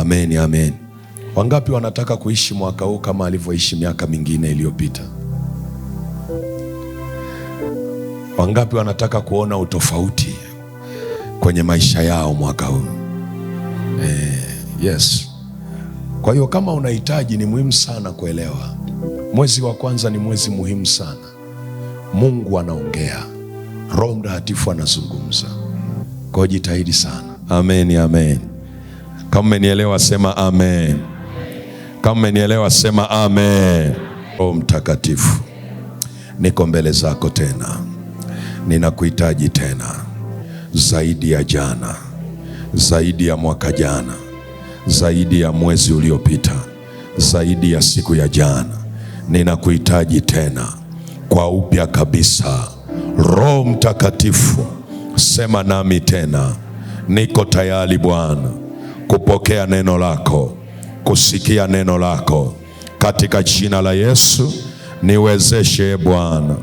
Amen, amen. Wangapi wanataka kuishi mwaka huu kama alivyoishi miaka mingine iliyopita? Wangapi wanataka kuona utofauti kwenye maisha yao mwaka huu? Yes. Kwa hiyo kama unahitaji, ni muhimu sana kuelewa mwezi wa kwanza ni mwezi muhimu sana. Mungu anaongea, Roho Mtakatifu anazungumza. Kwa hiyo jitahidi sana. Amen, amen. Kama umenielewa sema amen. Kama umenielewa sema amen. Roho Mtakatifu, niko mbele zako tena, ninakuhitaji tena, zaidi ya jana, zaidi ya mwaka jana, zaidi ya mwezi uliopita, zaidi ya siku ya jana. Ninakuhitaji tena kwa upya kabisa. Roho Mtakatifu, sema nami tena. Niko tayari Bwana kupokea neno lako, kusikia neno lako, katika jina la Yesu. Niwezeshe Bwana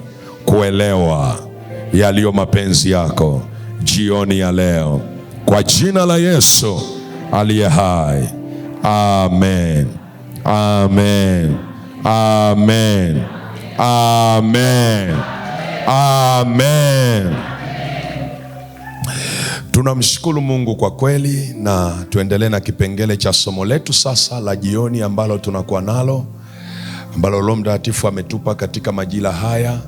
kuelewa yaliyo mapenzi yako jioni ya leo, kwa jina la Yesu aliye hai. Amen, amen, amen, amen, amen. Tunamshukuru Mungu kwa kweli, na tuendelee na kipengele cha somo letu sasa la jioni ambalo tunakuwa nalo, ambalo Roho Mtakatifu ametupa katika majira haya,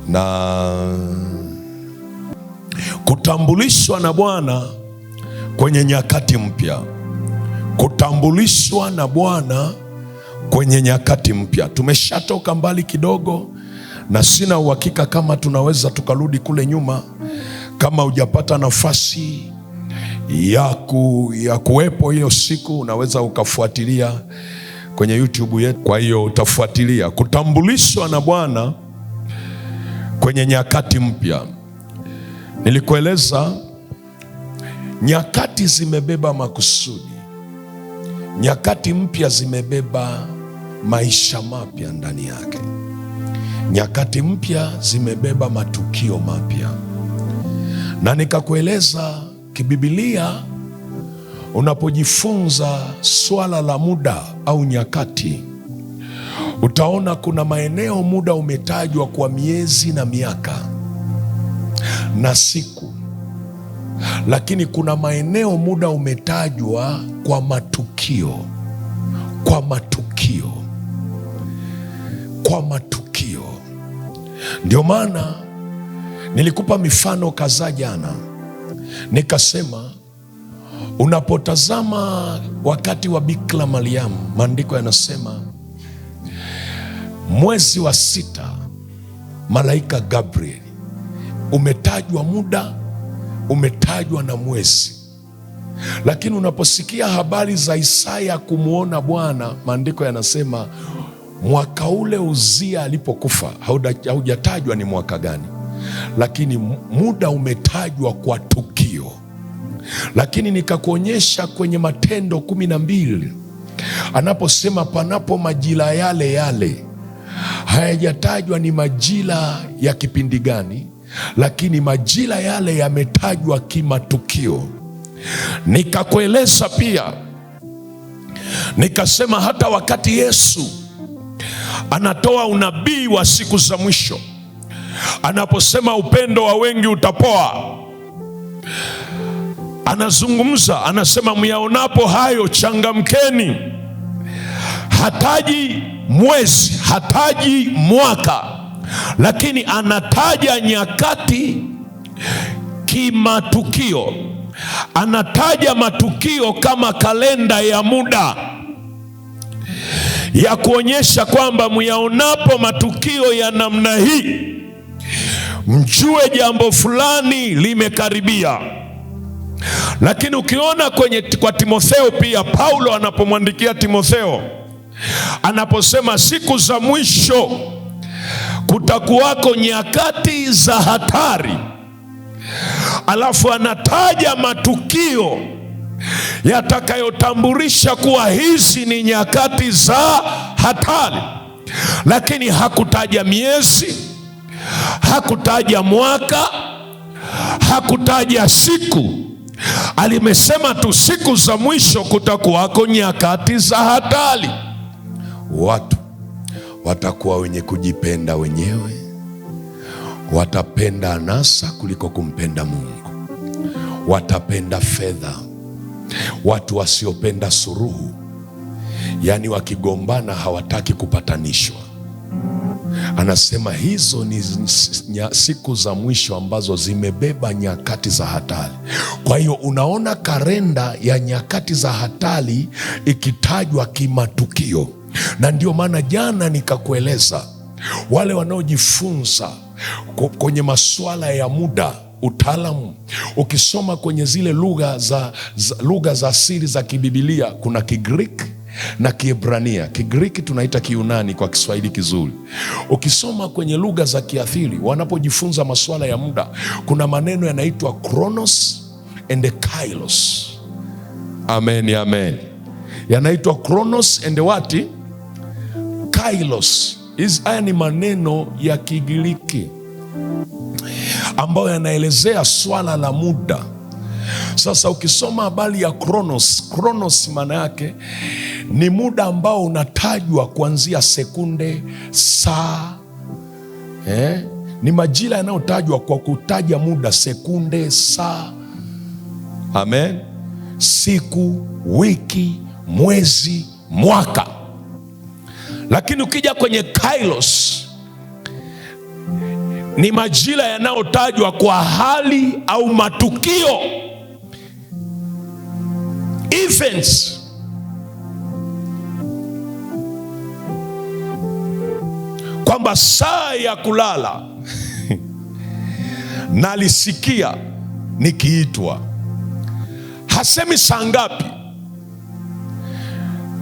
na kutambulishwa na Bwana kwenye nyakati mpya. Kutambulishwa na Bwana kwenye nyakati mpya. Tumeshatoka mbali kidogo, na sina uhakika kama tunaweza tukarudi kule nyuma. Kama hujapata nafasi ya kuwepo hiyo siku, unaweza ukafuatilia kwenye YouTube yetu. Kwa hiyo utafuatilia kutambulishwa na Bwana kwenye nyakati mpya. Nilikueleza nyakati zimebeba makusudi. Nyakati mpya zimebeba maisha mapya ndani yake. Nyakati mpya zimebeba matukio mapya. Na nikakueleza kibibilia, unapojifunza swala la muda au nyakati, utaona kuna maeneo muda umetajwa kwa miezi na miaka na siku, lakini kuna maeneo muda umetajwa kwa matukio, kwa matukio, kwa matukio. Ndio maana nilikupa mifano kadhaa jana, nikasema unapotazama wakati wa Bikira Mariamu, maandiko yanasema mwezi wa 6 malaika Gabriel, umetajwa muda, umetajwa na mwezi. Lakini unaposikia habari za Isaya kumuona Bwana, maandiko yanasema mwaka ule Uzia alipokufa, haujatajwa ni mwaka gani, lakini muda umetajwa kwa tukio. Lakini nikakuonyesha kwenye Matendo 12 anaposema panapo majira yale yale, hayajatajwa ni majira ya kipindi gani, lakini majira yale yametajwa kimatukio. Nikakueleza pia, nikasema hata wakati Yesu anatoa unabii wa siku za mwisho, anaposema upendo wa wengi utapoa, anazungumza, anasema myaonapo hayo changamkeni. Hataji mwezi, hataji mwaka, lakini anataja nyakati kimatukio. Anataja matukio kama kalenda ya muda, ya kuonyesha kwamba myaonapo matukio ya namna hii, mjue jambo fulani limekaribia. Lakini ukiona kwa Timotheo pia, Paulo anapomwandikia Timotheo, anaposema siku za mwisho kutakuwako nyakati za hatari, alafu anataja matukio yatakayotambulisha kuwa hizi ni nyakati za hatari. Lakini hakutaja miezi, hakutaja mwaka, hakutaja siku, Alimesema tu siku za mwisho kutakuwako nyakati za hatari. Watu watakuwa wenye kujipenda wenyewe, watapenda anasa kuliko kumpenda Mungu, watapenda fedha, watu wasiopenda suruhu, yaani wakigombana hawataki kupatanishwa. Anasema hizo ni siku za mwisho ambazo zimebeba nyakati za hatari. Kwa hiyo unaona kalenda ya nyakati za hatari ikitajwa kimatukio, na ndio maana jana nikakueleza wale wanaojifunza kwenye masuala ya muda, utaalamu, ukisoma kwenye zile lugha za asili za kibibilia, kuna Kigiriki na Kiebrania. Kigiriki tunaita Kiyunani kwa Kiswahili kizuri. Ukisoma kwenye lugha za kiathiri, wanapojifunza masuala ya muda, kuna maneno yanaitwa Chronos and Kairos. Amen, amen. Yanaitwa Chronos and what? Kairos. Haya ni maneno ya Kigiriki ambayo yanaelezea swala la muda. Sasa ukisoma habari ya Chronos maana yake ni muda ambao unatajwa kuanzia sekunde, saa. Ni majira yanayotajwa kwa kutaja muda, sekunde, saa. Amen. Siku, wiki, mwezi, mwaka. Lakini ukija kwenye Kairos ni majira yanayotajwa kwa hali au matukio, events. Kwamba saa ya kulala nalisikia nikiitwa, hasemi saa ngapi.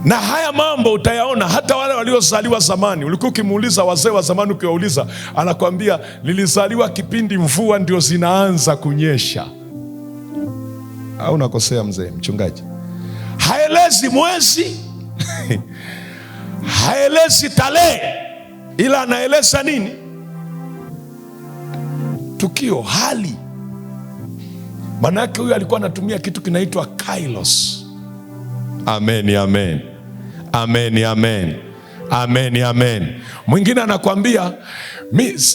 Na haya mambo utayaona hata wale waliozaliwa zamani. Ulikuwa ukimuuliza wazee wa zamani, ukiwauliza, anakwambia nilizaliwa kipindi mvua ndio zinaanza kunyesha. Au nakosea mzee mchungaji? Haelezi mwezi haelezi tarehe, ila anaeleza nini? Tukio, hali. Maana yake huyu alikuwa anatumia kitu kinaitwa Kairos. Amen, amen. Amen, amen. Amen, amen. Mwingine anakwambia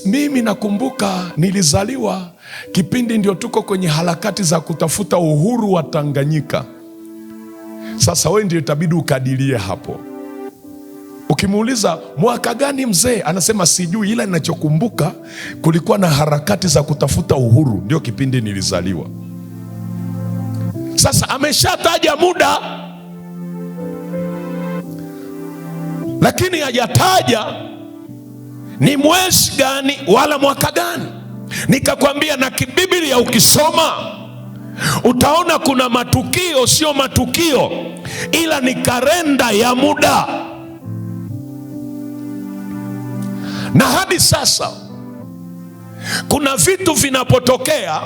mimi nakumbuka nilizaliwa kipindi ndio tuko kwenye harakati za kutafuta uhuru wa Tanganyika. Sasa wewe ndio itabidi ukadirie hapo. Ukimuuliza mwaka gani mzee, anasema sijui, ila ninachokumbuka kulikuwa na harakati za kutafuta uhuru, ndio kipindi nilizaliwa. Sasa ameshataja muda, lakini hajataja ni mwezi gani wala mwaka gani. Nikakwambia na kibiblia ukisoma utaona kuna matukio, sio matukio, ila ni kalenda ya muda. Na hadi sasa kuna vitu vinapotokea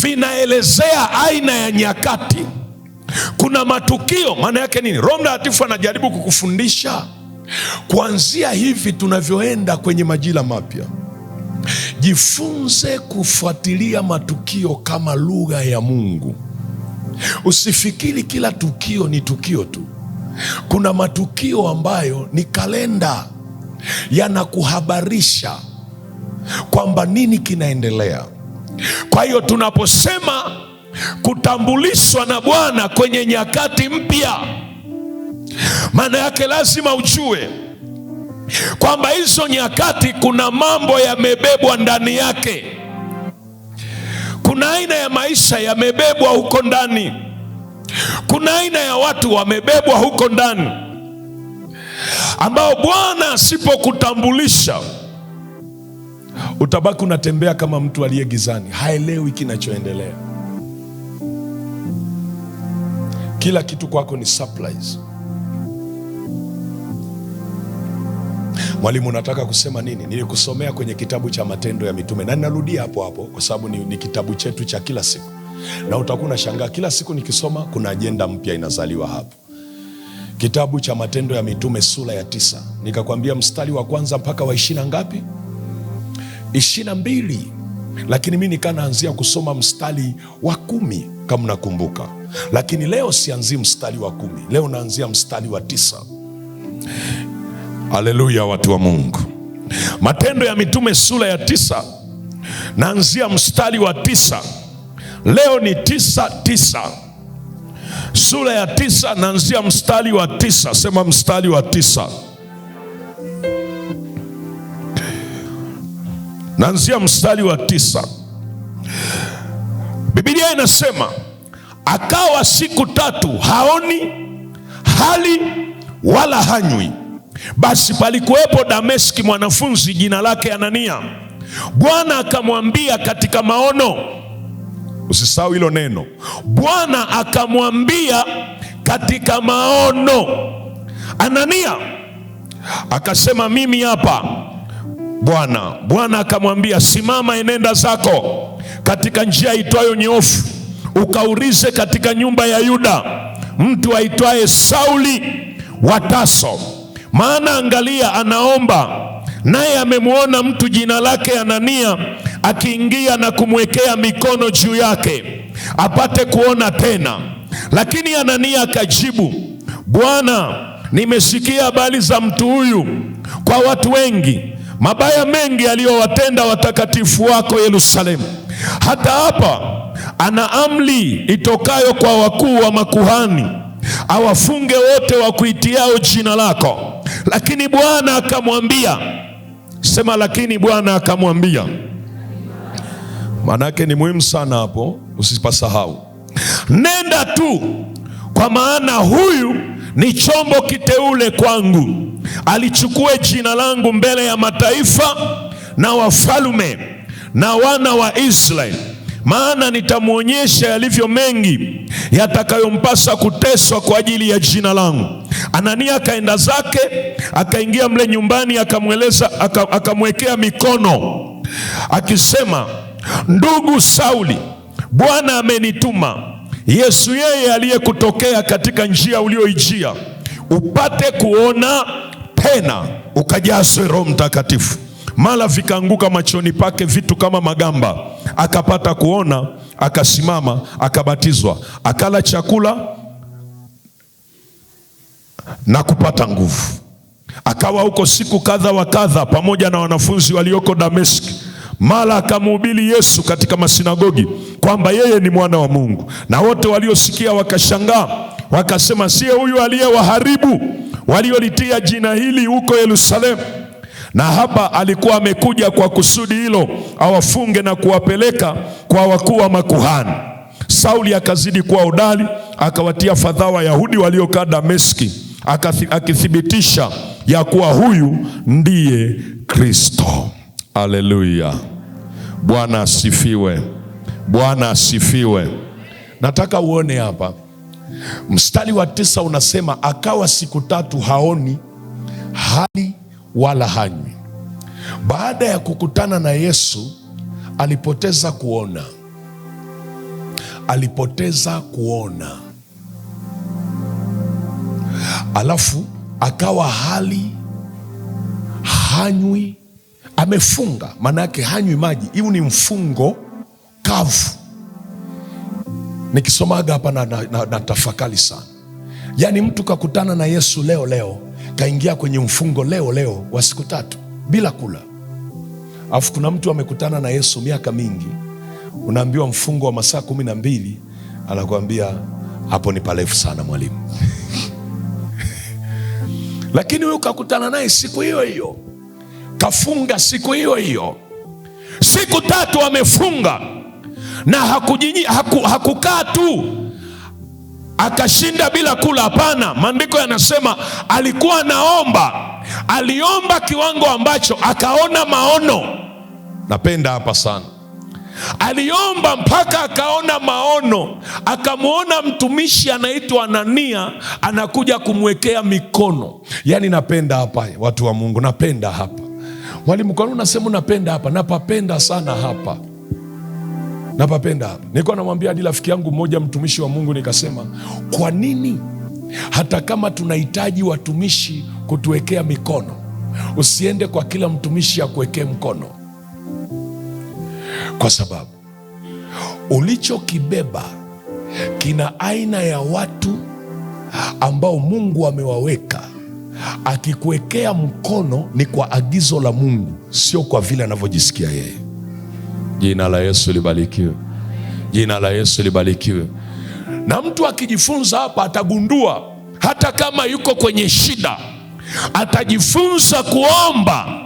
vinaelezea aina ya nyakati. Kuna matukio, maana yake nini? Roho Mtakatifu anajaribu kukufundisha kuanzia hivi tunavyoenda kwenye majira mapya. Jifunze kufuatilia matukio kama lugha ya Mungu. Usifikiri kila tukio ni tukio tu. Kuna matukio ambayo ni kalenda, yanakuhabarisha kwamba nini kinaendelea. Kwa hiyo tunaposema kutambulishwa na Bwana kwenye nyakati mpya, maana yake lazima ujue kwamba hizo nyakati kuna mambo yamebebwa ndani yake. Kuna aina ya maisha yamebebwa huko ndani. Kuna aina ya watu wamebebwa huko ndani, ambao Bwana asipokutambulisha utabaki unatembea kama mtu aliye gizani, haelewi kinachoendelea. Kila kitu kwako ni surprise. Mwalimu, nataka kusema nini? Nilikusomea kwenye kitabu cha Matendo ya Mitume, na ninarudia hapo hapo kwa sababu ni kitabu chetu cha kila siku, na utakuwa unashangaa kila siku nikisoma kuna ajenda mpya inazaliwa hapo. Kitabu cha Matendo ya Mitume sura ya 9, nikakwambia mstari wa kwanza mpaka wa 20 ngapi? 22. Lakini mimi nikaanzia kusoma mstari wa 10. kama nakumbuka. Lakini leo sianzii mstari wa 10, leo naanzia mstari wa 9. Haleluya, watu wa Mungu. Matendo ya Mitume sura ya 9, naanzia mstari wa 9. Leo ni 9:9. Sura ya 9 naanzia mstari wa 9. Sema mstari wa 9. Naanzia mstari wa 9. Biblia inasema akawa siku 3 haoni, hali wala hanywi. Basi palikuwepo Dameski mwanafunzi jina lake Anania. Bwana akamwambia katika maono. Usisahau hilo neno. Bwana akamwambia katika maono, Anania. Akasema, mimi hapa Bwana. Bwana akamwambia, simama, enenda zako katika njia itwayo Nyoofu, ukaulize katika nyumba ya Yuda mtu aitwaye Sauli wa Tarso, maana angalia anaomba, naye amemwona mtu jina lake Anania akiingia na kumwekea mikono juu yake apate kuona tena. Lakini Anania akajibu, Bwana, nimesikia habari za mtu huyu kwa watu wengi, mabaya mengi aliyowatenda watakatifu wako Yerusalemu. Hata hapa ana amri itokayo kwa wakuu wa makuhani, awafunge wote wakuitiao jina lako. Lakini Bwana akamwambia, sema lakini Bwana akamwambia. Maanake ni muhimu sana hapo, usipasahau. Nenda tu, kwa maana huyu ni chombo kiteule kwangu, alichukue jina langu mbele ya mataifa na wafalme na wana wa Israeli, maana nitamwonyesha yalivyo mengi yatakayompasa kuteswa kwa ajili ya jina langu. Anania akaenda zake, akaingia mle nyumbani, akamweleza, akamwekea mikono akisema, ndugu Sauli, Bwana amenituma Yesu, yeye aliyekutokea katika njia ulioijia, upate kuona tena, ukajazwe Roho Mtakatifu. Mara vikaanguka machoni pake vitu kama magamba, akapata kuona, akasimama, akabatizwa, akala chakula na kupata nguvu. Akawa huko siku kadha wa kadha pamoja na wanafunzi walioko Dameski. Mara akamhubiri Yesu katika masinagogi kwamba yeye ni mwana wa Mungu, na wote waliosikia wakashangaa, wakasema, siye huyu aliyewaharibu waliolitia jina hili huko Yerusalemu? Na hapa alikuwa amekuja kwa kusudi hilo, awafunge na kuwapeleka kwa wakuu wa makuhani. Sauli akazidi kuwa hodari, akawatia fadhaa Wayahudi waliokaa Dameski, akithibitisha ya kuwa huyu ndiye Kristo. Haleluya, Bwana asifiwe, Bwana asifiwe. Nataka uone hapa mstari wa 9 unasema, akawa siku 3 haoni, hali wala hanywi. Baada ya kukutana na Yesu alipoteza kuona, alipoteza kuona, alafu akawa hali hanywi, amefunga. Maana yake hanywi maji, hiyo ni mfungo kavu. Nikisomaga hapa na tafakari sana. Yaani mtu kakutana na Yesu leo kaingia kwenye mfungo leo wa siku 3 bila kula. Alafu kuna mtu amekutana na Yesu miaka mingi, unaambiwa mfungo wa masaa 12, anakuambia hapo ni parefu sana mwalimu. Lakini huyu kakutana naye siku hiyo hiyo, kafunga siku hiyo hiyo, siku 3 amefunga, na hakukaa tu akashinda bila kula. Hapana, maandiko yanasema alikuwa anaomba, aliomba kiwango ambacho akaona maono. Napenda hapa sana, aliomba mpaka akaona maono, akamwona mtumishi anaitwa Anania anakuja kumwekea mikono. Yaani napenda hapa, watu wa Mungu, napenda hapa. Mwalimu, kwa nini unasema unapenda hapa? Napapenda sana hapa, napapenda hapa. Nilikuwa namwambia hadi rafiki yangu mmoja mtumishi wa Mungu, nikasema kwa nini hata kama tunahitaji watumishi kutuwekea mikono, usiende kwa kila mtumishi akuwekee mkono? Kwa sababu ulichokibeba kina aina ya watu ambao Mungu amewaweka. Akikuwekea mkono ni kwa agizo la Mungu, sio kwa vile anavyojisikia yeye. Jina la Yesu libarikiwe. Jina la Yesu libarikiwe. Na mtu akijifunza hapa atagundua hata kama yuko kwenye shida, atajifunza kuomba.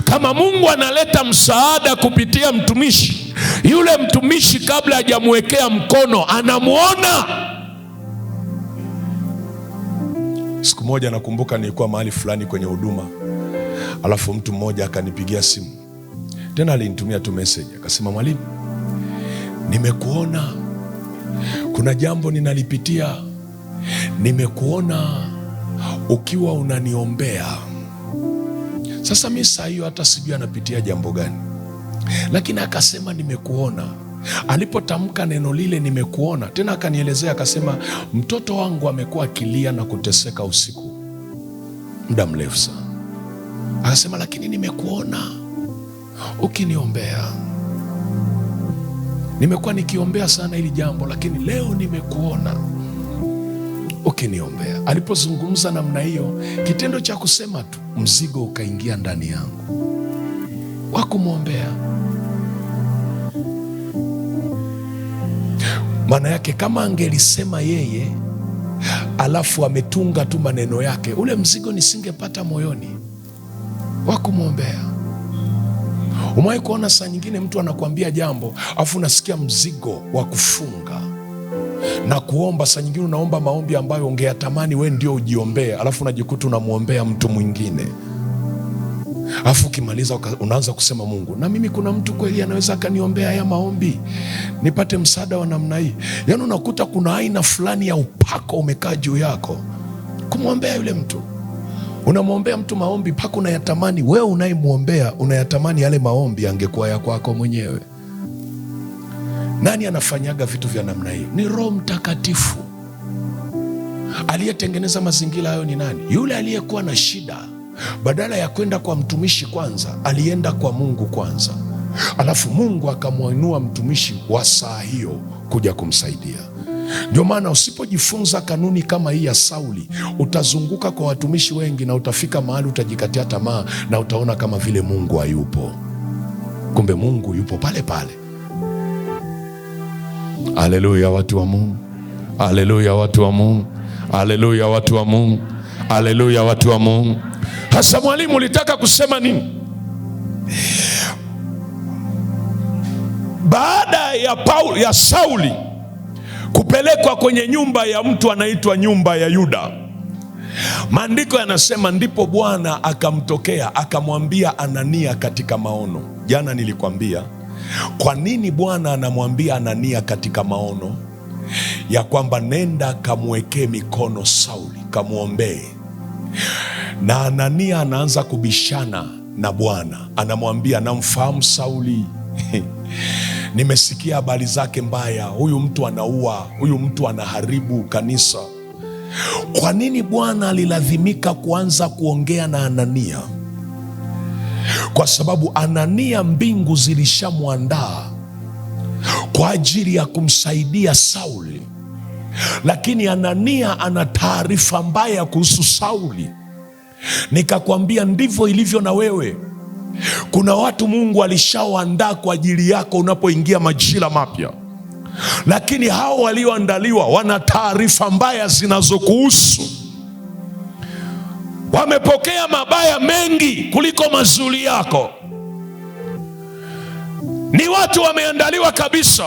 Kama Mungu analeta msaada kupitia mtumishi, yule mtumishi kabla hajamwekea mkono anamuona. Siku moja nakumbuka nilikuwa mahali fulani kwenye huduma, alafu mtu mmoja akanipigia simu, tena alinitumia tu message, akasema, mwalimu, nimekuona, kuna jambo ninalipitia, nimekuona ukiwa unaniombea. Sasa mimi saa hiyo hata sijui anapitia jambo gani, lakini akasema nimekuona. Alipotamka neno lile nimekuona, tena akanielezea, akasema, mtoto wangu amekuwa akilia na kuteseka usiku muda mrefu sana. Akasema, lakini nimekuona ukiniombea. Nimekuwa nikiombea sana hili jambo, lakini leo nimekuona ukiniombea. Alipozungumza namna hiyo, kitendo cha kusema tu, mzigo ukaingia ndani yangu wa kumwombea. Maana yake kama angelisema yeye alafu ametunga tu maneno yake, ule mzigo nisingepata moyoni wa kumwombea. Umewahi kuona saa nyingine mtu anakuambia jambo afu unasikia mzigo wa kufunga na kuomba? Saa nyingine unaomba maombi ambayo ungeyatamani we ndio ujiombee, alafu unajikuta unamwombea mtu mwingine. Alafu ukimaliza unaanza kusema, Mungu, na mimi kuna mtu kweli anaweza akaniombea haya maombi nipate msaada wa namna hii? Yaani unakuta kuna aina fulani ya upako umekaa juu yako kumwombea yule mtu. Unamwombea mtu maombi mpaka unayatamani, wewe unayemwombea unayatamani yale maombi angekuwa ya kwako mwenyewe. Nani anafanyaga vitu vya namna hiyo? Ni Roho Mtakatifu. Aliyetengeneza mazingira hayo ni nani? Yule aliyekuwa na shida, badala ya kwenda kwa mtumishi kwanza, alienda kwa Mungu kwanza, alafu Mungu akamwinua mtumishi wa saa hiyo kuja kumsaidia. Ndio maana usipojifunza kanuni kama hii ya Sauli, utazunguka kwa watumishi wengi na utafika mahali utajikatia tamaa na utaona kama vile Mungu hayupo. Kumbe Mungu yupo pale pale. Haleluya watu wa Mungu. Haleluya watu wa Mungu. Haleluya watu wa Mungu. Haleluya watu wa Mungu. Hasa mwalimu, ulitaka kusema nini? Baada ya Sauli kupelekwa kwenye nyumba ya mtu anaitwa nyumba ya Yuda, maandiko yanasema ndipo Bwana akamtokea akamwambia Anania katika maono. Jana nilikwambia kwa nini Bwana anamwambia Anania katika maono ya kwamba nenda kamwekee mikono Sauli, kamwombee. Na Anania anaanza kubishana na Bwana, anamwambia, namfahamu Sauli nimesikia habari zake mbaya, huyu mtu anaua, huyu mtu anaharibu kanisa. Kwa nini Bwana alilazimika kuanza kuongea na Anania? Kwa sababu Anania mbingu zilishamwandaa kwa ajili ya kumsaidia Sauli, lakini Anania ana taarifa mbaya kuhusu Sauli. Nikakwambia ndivyo ilivyo na wewe. Kuna watu Mungu alishawaandaa kwa ajili yako unapoingia majira mapya, lakini hao walioandaliwa wana taarifa mbaya zinazokuhusu. Wamepokea mabaya mengi kuliko mazuri yako. Ni watu wameandaliwa kabisa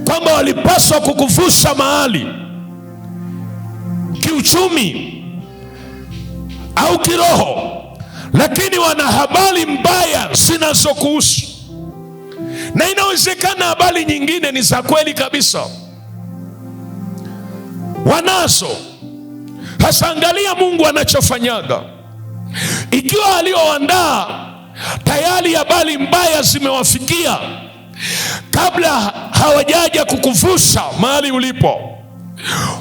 kwamba walipaswa kukuvusha mahali kiuchumi au kiroho, lakini wana habari mbaya zinazokuhusu. Na inawezekana habari nyingine ni za kweli kabisa, wanazo. Hasa angalia Mungu anachofanyaga. Ikiwa alioandaa tayari habari mbaya zimewafikia kabla hawajaja kukuvusha mahali ulipo,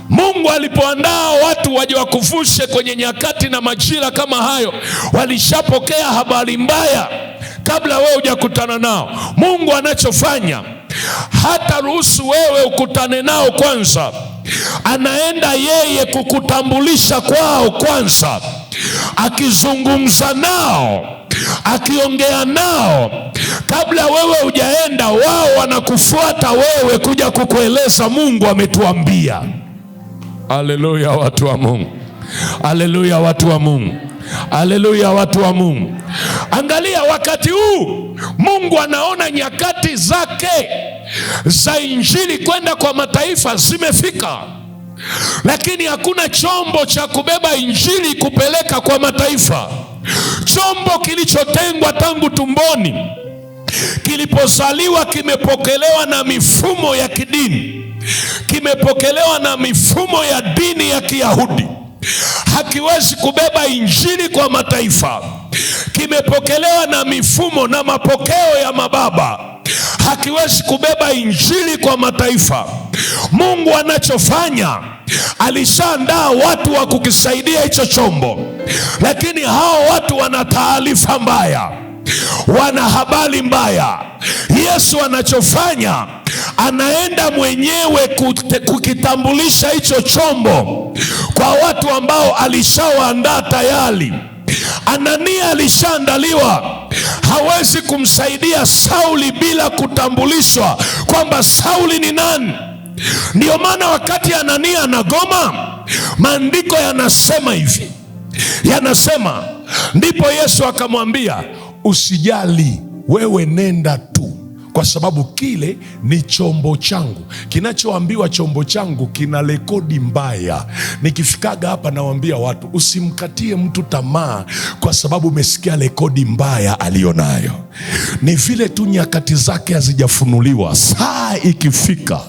Mungu alipoandaa watu waje wakuvushe kwenye nyakati na majira kama hayo, walishapokea habari mbaya kabla wewe hujakutana nao. Mungu anachofanya, hata ruhusu wewe ukutane nao kwanza. Anaenda yeye kukutambulisha kwao kwanza, akizungumza nao, akiongea nao. Kabla wewe hujaenda, wao wanakufuata wewe kuja kukueleza Mungu ametuambia. Haleluya watu wa Mungu. Haleluya watu wa Mungu. Haleluya watu wa Mungu. Angalia, wakati huu Mungu anaona nyakati zake za injili kwenda kwa mataifa zimefika, lakini hakuna chombo cha kubeba injili kupeleka kwa mataifa. Chombo kilichotengwa tangu tumboni, kilipozaliwa, kimepokelewa na mifumo ya kidini, kimepokelewa na mifumo ya dini ya Kiyahudi, hakiwezi kubeba injili kwa mataifa. Kimepokelewa na mifumo na mapokeo ya mababa, hakiwezi kubeba injili kwa mataifa. Mungu anachofanya, alishaandaa watu wa kukisaidia hicho chombo, lakini hao watu wana taarifa mbaya, wana habari mbaya. Yesu anachofanya, anaenda mwenyewe kukitambulisha hicho chombo kwa watu ambao alishawaandaa tayari. Anania alishaandaliwa. Hawezi kumsaidia Sauli bila kutambulishwa kwamba Sauli ni nani. Ndiyo maana wakati Anania anagoma, maandiko yanasema hivi, yanasema, ndipo Yesu akamwambia, usijali, wewe nenda tu, kwa sababu kile ni chombo changu. Kinachoambiwa chombo changu kina rekodi mbaya. Nikifikaga hapa nawaambia watu, usimkatie mtu tamaa kwa sababu umesikia rekodi mbaya alionayo. Ni vile tu nyakati zake hazijafunuliwa. Saa ikifika,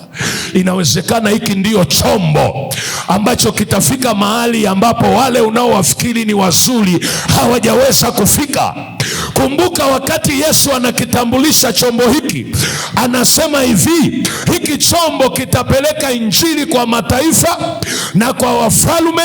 inawezekana hiki ndio chombo ambacho kitafika mahali ambapo wale unaowafikiri ni wazuri hawajaweza kufika. Kumbuka, wakati Yesu anakitambulisha chombo hiki, anasema hivi, hiki chombo kitapeleka injili kwa mataifa na kwa wafalme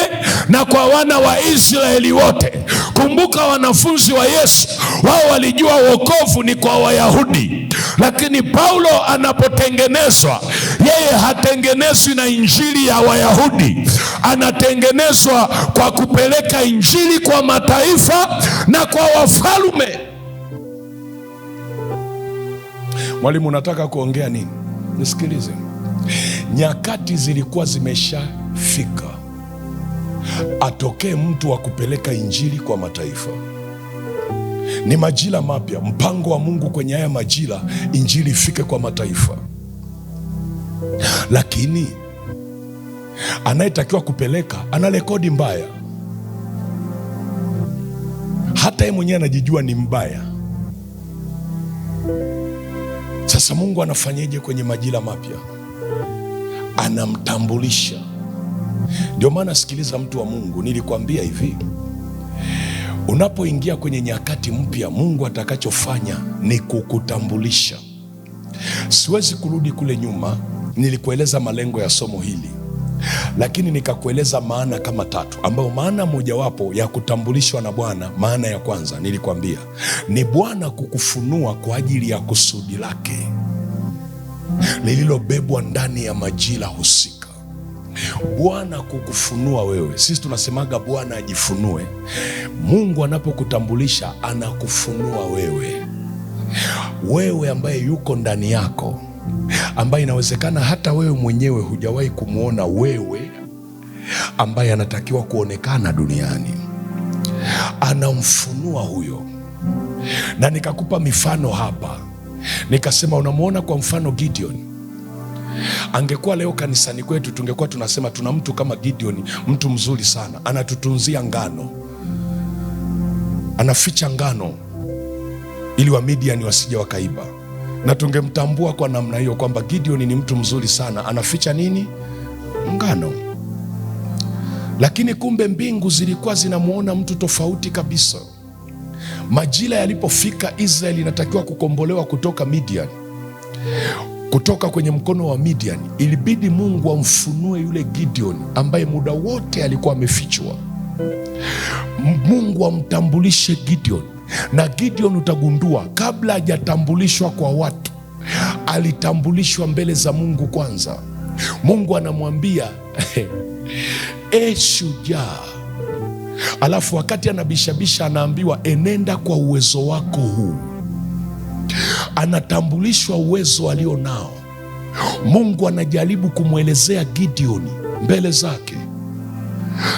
na kwa wana wa Israeli wote. Kumbuka, wanafunzi wa Yesu, wao walijua wokovu ni kwa Wayahudi, lakini Paulo anapotengenezwa, yeye hatengenezwi na injili ya Wayahudi, anatengenezwa kwa kupeleka injili kwa mataifa na kwa wafalme. Mwalimu, unataka kuongea nini? Nisikilize. Nyakati zilikuwa zimeshafika atokee mtu wa kupeleka injili kwa mataifa. Ni majira mapya, mpango wa Mungu kwenye haya majira, injili ifike kwa mataifa. Lakini anayetakiwa kupeleka ana rekodi mbaya, hata yeye mwenyewe anajijua ni mbaya. Sasa Mungu anafanyeje kwenye majira mapya? Anamtambulisha. Ndio maana sikiliza, mtu wa Mungu, nilikwambia hivi, unapoingia kwenye nyakati mpya, Mungu atakachofanya ni kukutambulisha. Siwezi kurudi kule nyuma, nilikueleza malengo ya somo hili, lakini nikakueleza maana kama tatu, ambayo maana mojawapo ya kutambulishwa na Bwana, maana ya kwanza nilikwambia ni Bwana kukufunua kwa ajili ya kusudi lake lililobebwa ndani ya majira husika. Bwana kukufunua wewe. Sisi tunasemaga Bwana ajifunue. Mungu anapokutambulisha anakufunua wewe, wewe ambaye yuko ndani yako, ambaye inawezekana hata wewe mwenyewe hujawahi kumwona, wewe ambaye anatakiwa kuonekana duniani. Anamfunua huyo. Na nikakupa mifano hapa, nikasema, unamwona kwa mfano Gideon. Angekuwa leo kanisani kwetu, tungekuwa tunasema tuna mtu kama Gideon, mtu mzuri sana, anatutunzia ngano, anaficha ngano ili wa Midian wasije wakaiba, na tungemtambua kwa namna hiyo kwamba Gideon ni mtu mzuri sana, anaficha nini? Ngano. Lakini kumbe mbingu zilikuwa zinamuona mtu tofauti kabisa. Majira yalipofika, Israeli inatakiwa kukombolewa kutoka Midian, kutoka kwenye mkono wa Midian. Ilibidi Mungu amfunue yule Gideon ambaye muda wote alikuwa amefichwa. Mungu amtambulishe Gideon. Na Gideon utagundua kabla hajatambulishwa kwa watu, alitambulishwa mbele za Mungu kwanza. Mungu anamwambia shujaa. Alafu wakati anabishabisha anaambiwa enenda kwa uwezo wako huu. Anatambulishwa uwezo alio nao. Mungu anajaribu kumwelezea Gideoni mbele zake,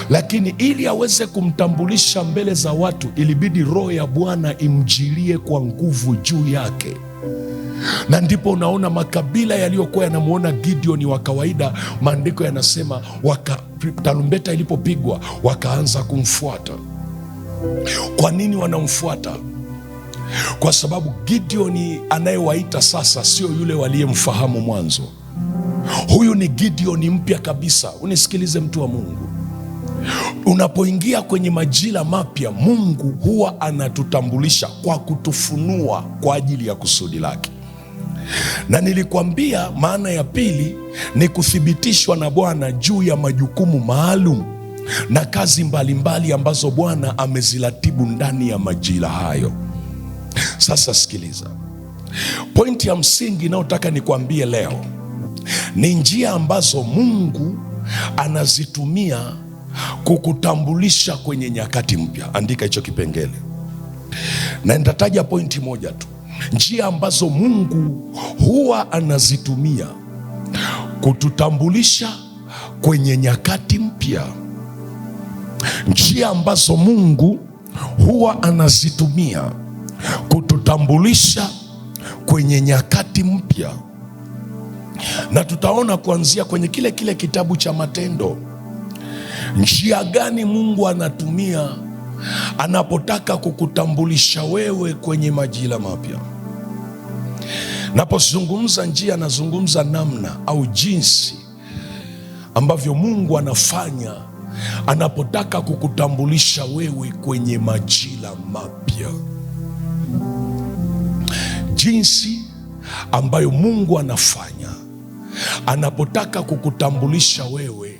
lakini ili aweze kumtambulisha mbele za watu, ilibidi Roho ya Bwana imjilie kwa nguvu juu yake. Na ndipo unaona makabila yaliyokuwa yanamwona Gideoni wa kawaida, maandiko yanasema tarumbeta ilipopigwa wakaanza kumfuata. Kwa nini wanamfuata? Kwa sababu Gideoni anayewaita sasa sio yule waliyemfahamu mwanzo. Huyu ni Gideoni mpya kabisa. Unisikilize mtu wa Mungu, unapoingia kwenye majira mapya, Mungu huwa anatutambulisha kwa kutufunua kwa ajili ya kusudi lake. Na nilikwambia maana ya pili ni kuthibitishwa na Bwana juu ya majukumu maalum na kazi mbalimbali ambazo Bwana ameziratibu ndani ya majira hayo. Sasa sikiliza, pointi ya msingi inayotaka nikwambie leo ni njia ambazo Mungu anazitumia kukutambulisha kwenye nyakati mpya. Andika hicho kipengele, na nitataja pointi moja tu. Njia ambazo Mungu huwa anazitumia kututambulisha kwenye nyakati mpya. Njia ambazo Mungu huwa anazitumia kututambulisha kwenye nyakati mpya. Na tutaona kuanzia kwenye kile kitabu cha Matendo, njia gani Mungu anatumia anapotaka kukutambulisha wewe kwenye majira mapya. Napozungumza njia, nazungumza namna au jinsi ambavyo Mungu anafanya anapotaka kukutambulisha wewe kwenye majira mapya. Jinsi ambayo Mungu anafanya anapotaka kukutambulisha wewe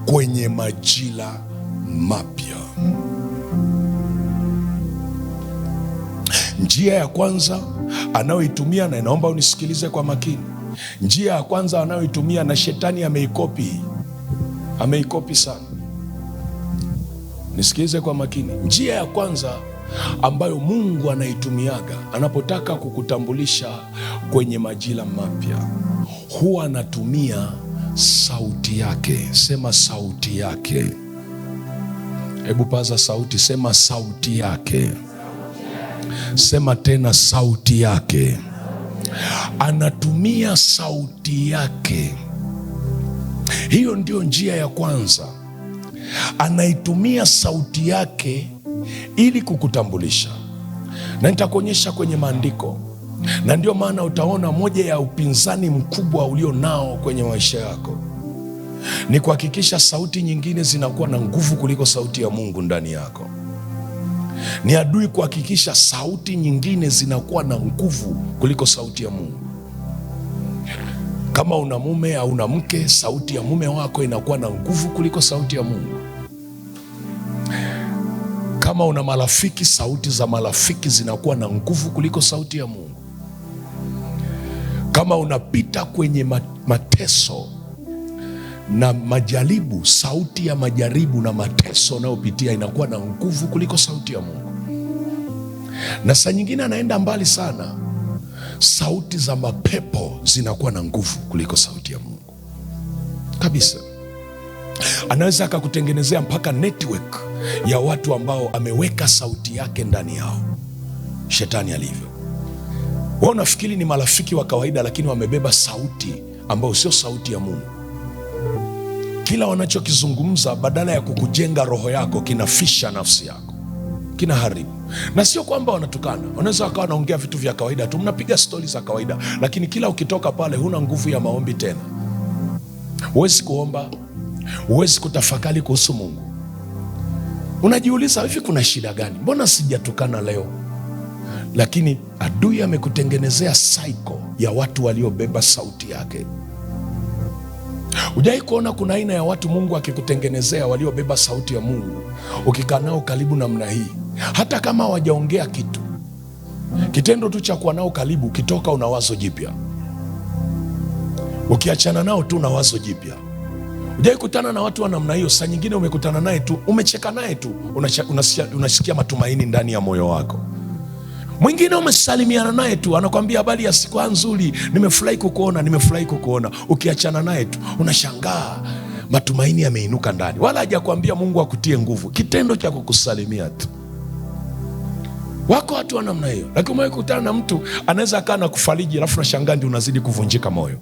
kwenye majira mapya. Njia ya kwanza anayoitumia, na inaomba unisikilize kwa makini, njia ya kwanza anayoitumia, na shetani ameikopi sana. Nisikilize kwa makini. Njia ya kwanza ambayo Mungu anaitumiaga anapotaka kukutambulisha kwenye majira mapya, huwa anatumia sauti yake. Sema sauti yake. Hebu paza sauti, sema sauti yake. Sema tena sauti yake. Anatumia sauti yake. Hiyo ndio njia ya kwanza. Anaitumia sauti yake ili kukutambulisha, na nitakuonyesha kwenye maandiko. Na ndio maana utaona moja ya upinzani mkubwa ulio nao kwenye maisha yako ni kuhakikisha sauti nyingine zinakuwa na nguvu kuliko sauti ya Mungu ndani yako. Ni adui kuhakikisha sauti nyingine zinakuwa na nguvu kuliko sauti ya Mungu. Kama una mume au una mke, sauti ya mume wako inakuwa na nguvu kuliko sauti ya Mungu. Kama una marafiki, sauti za marafiki zinakuwa na nguvu kuliko sauti ya Mungu. Kama unapita kwenye mateso na majaribu, sauti ya majaribu na mateso unayopitia inakuwa na nguvu kuliko sauti ya Mungu. Na saa nyingine anaenda mbali sana, sauti za mapepo zinakuwa na nguvu kuliko sauti ya Mungu kabisa. Anaweza akakutengenezea mpaka network ya watu ambao ameweka sauti yake ndani yao, shetani alivyo. Wao nafikiri ni marafiki wa kawaida, lakini wamebeba sauti ambayo sio sauti ya Mungu. Kila wanachokizungumza badala ya kukujenga roho yako, kinafisha nafsi yako, kinaharibu. Na sio kwamba wanatukana, wanaweza wakawa wanaongea vitu vya kawaida tu, mnapiga stori za kawaida, lakini kila ukitoka pale huna nguvu ya maombi tena. Huwezi kuomba, huwezi kutafakari kuhusu Mungu. Unajiuliza, hivi kuna shida gani? Mbona sijatukana leo? Lakini adui amekutengenezea cycle ya watu waliobeba sauti yake. Hujai kuona kuna aina ya watu Mungu akikutengenezea waliobeba sauti ya Mungu, ukikaa nao karibu namna hii, hata kama hawajaongea kitu, kitendo tu cha kuwa nao karibu, kitoka una wazo jipya. Ukiachana nao tu na wazo jipya. Hujai kutana na watu wa namna hiyo? Saa nyingine umekutana naye tu, umecheka naye tu, unasikia matumaini ndani ya moyo wako. Mwingine umesalimiana naye tu, anakwambia habari ya siku nzuri, nimefurahi kukuona, nimefurahi kukuona. Ukiachana naye tu unashangaa matumaini yameinuka ndani. Wala hajakwambia Mungu akutie nguvu, kitendo cha kukusalimia tu. Wako watu wa namna hiyo. Lakini umewahi kukutana na mtu anaweza akaa na kufariji, alafu unashangaa ndio unazidi kuvunjika moyo.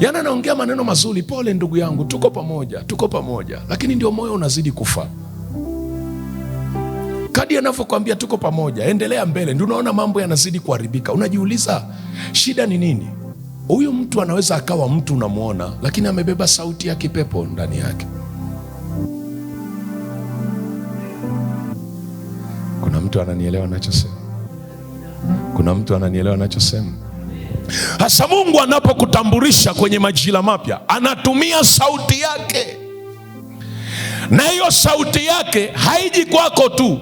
Yaani anaongea maneno mazuri, pole ndugu yangu, tuko pamoja, tuko pamoja, lakini ndio moyo unazidi kufa. Kadi anavyokuambia tuko pamoja, endelea mbele, ndio unaona mambo yanazidi kuharibika. Unajiuliza shida ni nini? Huyu mtu anaweza akawa mtu unamuona, lakini amebeba sauti ya kipepo ndani yake. Kuna mtu ananielewa ninachosema? Kuna mtu ananielewa ninachosema? Hasa Mungu anapokutambulisha kwenye majira mapya, anatumia sauti yake, na hiyo sauti yake haiji kwako tu,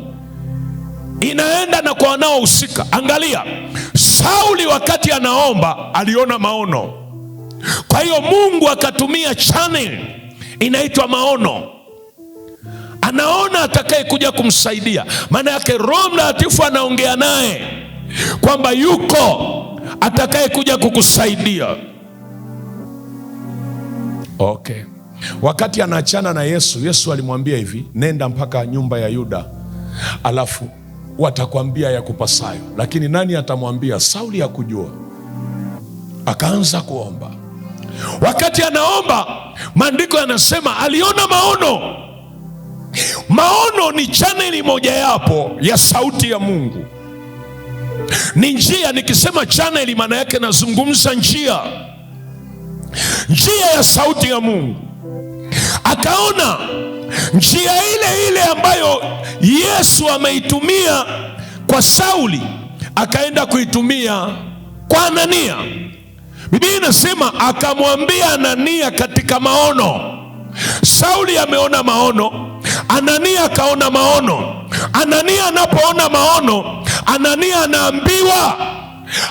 inaenda na kwa wanaohusika. Angalia, Sauli wakati anaomba aliona maono. Kwa hiyo Mungu akatumia channel inaitwa maono. Anaona atakaye kuja kumsaidia. Maana yake Roho Mtakatifu anaongea naye kwamba yuko atakaye kuja kukusaidia. Okay. Wakati anaachana na Yesu, Yesu alimwambia hivi, nenda mpaka nyumba ya Yuda, alafu watakwambia ya kupasayo. Lakini nani atamwambia? Sauli hakujua. Akaanza kuomba. Wakati anaomba, maandiko yanasema aliona maono. Maono ni chaneli mojawapo ya sauti ya Mungu. Ni njia. Nikisema chaneli, maana yake nazungumza njia ya sauti ya Mungu. Akaona njia ile ile ambayo Yesu ameitumia kwa Sauli, akaenda kuitumia kwa Anania. Biblia inasema akamwambia Anania katika maono. Sauli ameona maono, Anania akaona maono. Anania anapoona maono, Anania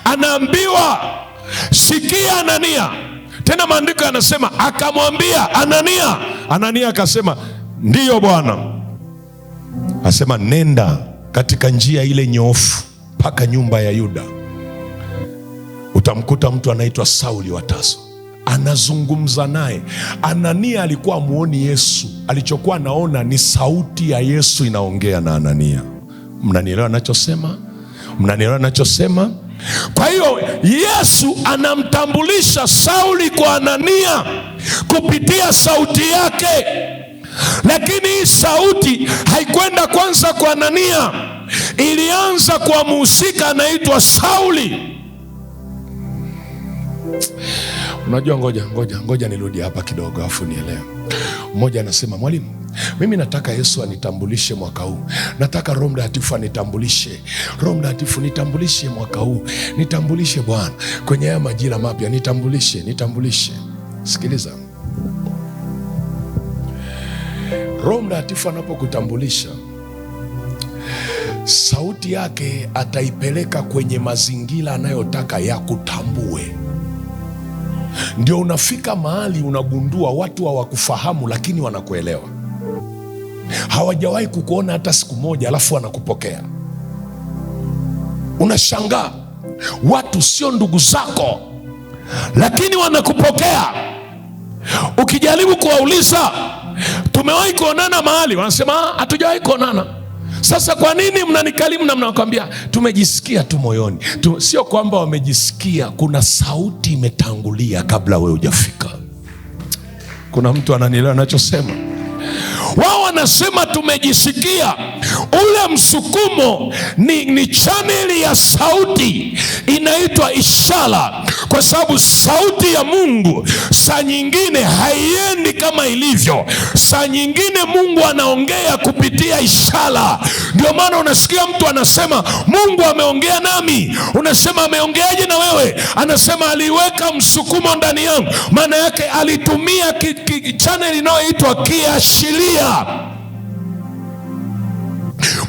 anaambiwa sikia Anania. Tena maandiko yanasema akamwambia Anania. Anania akasema ndiyo Bwana. Asema nenda katika njia ile nyoofu mpaka nyumba ya Yuda, utamkuta mtu anaitwa Sauli wa Tarso. Anazungumza naye. Anania alikuwa amuoni Yesu, alichokuwa anaona ni sauti ya Yesu inaongea na Anania. Mnanielewa nachosema? Mnanielewa nachosema? Kwa hiyo Yesu anamtambulisha Sauli kwa Anania kupitia sauti yake. Lakini hii sauti haikwenda kwanza kwa Anania, ilianza kwa mhusika anaitwa Sauli. Unajua, ngoja nirudi hapa kidogo afu nielewe. Mmoja anasema, mwalimu, mimi nataka Yesu anitambulishe mwaka huu. Nataka Roho Mtakatifu anitambulishe. Roho Mtakatifu nitambulishe mwaka huu. Nitambulishe Bwana kwenye haya majira mapya. Nitambulishe. Sikiliza. Roho Mtakatifu anapokutambulisha, sauti yake ataipeleka kwenye mazingira anayotaka ya kutambue. Ndio unafika mahali unagundua watu hawakufahamu lakini wanakuelewa. Hawajawahi kukuona hata siku moja, alafu wanakupokea. Unashangaa watu sio ndugu zako lakini wanakupokea. Ukijaribu kuwauliza tumewahi kuonana mahali, wanasema hatujawahi kuonana. Sasa kwa nini mnanikalimu? Na mnakwambia tumejisikia tu moyoni. Sio kwamba wamejisikia, kuna sauti imetangulia kabla wewe hujafika. Kuna mtu ananielewa ninachosema? Wao wanasema tumejisikia. Ule msukumo ni chaneli ya sauti inaitwa ishara, kwa sababu sauti ya Mungu saa nyingine haiendi kama ilivyo. Saa nyingine Mungu anaongea kupitia ishara. Ndio maana unasikia mtu anasema Mungu ameongea nami. Unasema ameongeaje na wewe? Anasema aliweka msukumo ndani yangu. Maana yake alitumia chaneli inayoitwa kiashiria.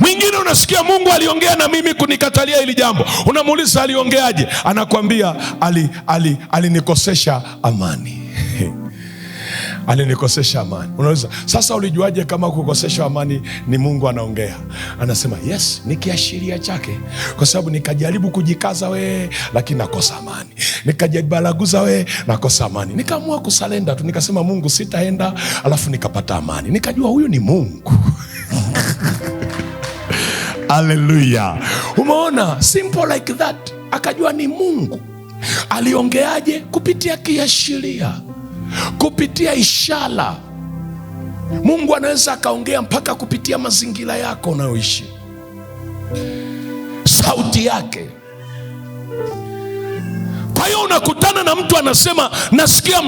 Mwingine unasikia Mungu aliongea na mimi kunikatalia hili jambo, unamuuliza aliongeaje? Anakuambia alinikosesha amani. Alinikosesha amani. Unauliza, sasa ulijuaje kama kukosesha amani ni Mungu anaongea? Anasema yes, ni kiashiria chake, kwa sababu nikajaribu kujikaza lakini nakosa amani, nikajibalaguza nakosa amani, nikaamua kusalenda tu, nikasema Mungu sitaenda, alafu nikapata amani, nikajua huyu ni Mungu. Haleluya. Umeona, simple like that. Akajua ni Mungu. Aliongeaje? Kupitia kiashiria, kupitia ishara. Mungu anaweza akaongea mpaka kupitia mazingira yako unayoishi, sauti yake. Kwa hiyo unakutana na mtu anasema nasikia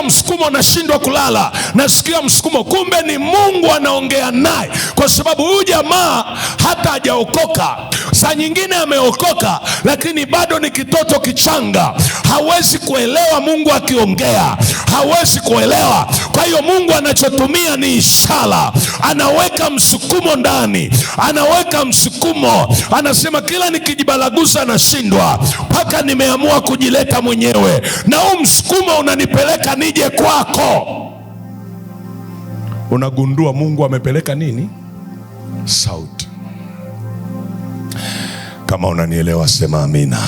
msukumo, nashindwa kulala, nasikia msukumo. Kumbe ni Mungu anaongea naye, kwa sababu huyu jamaa hata hajaokoka. Saa nyingine ameokoka, lakini bado ni kitoto kichanga, hawezi kuelewa Mungu akiongea, hawezi kuelewa. Kwa hiyo Mungu anachotumia ni ishara, anaweka msukumo ndani, anaweka msukumo. Anasema kila nikijibalagusa nashindwa, mpaka nimeamua kujileta mwenyewe, na huu msukumo unanipeleka nije kwako. Unagundua Mungu amepeleka nini? Sauti. Kama unanielewa sema amina.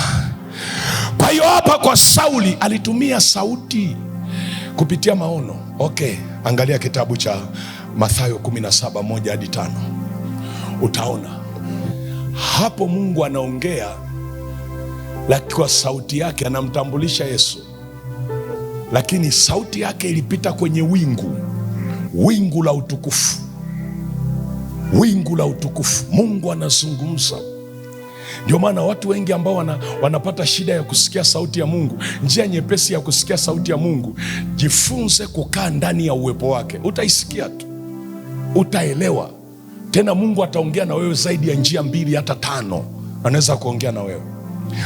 Kwa hiyo hapa kwa Sauli alitumia sauti kupitia maono. Okay, angalia kitabu cha Mathayo 17:1-5. Utaona hapo Mungu anaongea, lakini kwa sauti yake anamtambulisha Yesu, lakini sauti yake ilipita kwenye wingu la utukufu. Wingu la utukufu. Mungu anazungumza. Ndio maana watu wengi ambao wanapata shida ya kusikia sauti ya Mungu, njia nyepesi ya kusikia sauti ya Mungu, jifunze kukaa ndani ya uwepo wake. Utaisikia tu, utaelewa. Tena Mungu ataongea na wewe zaidi ya njia 2 hata 5. Anaweza kuongea na wewe.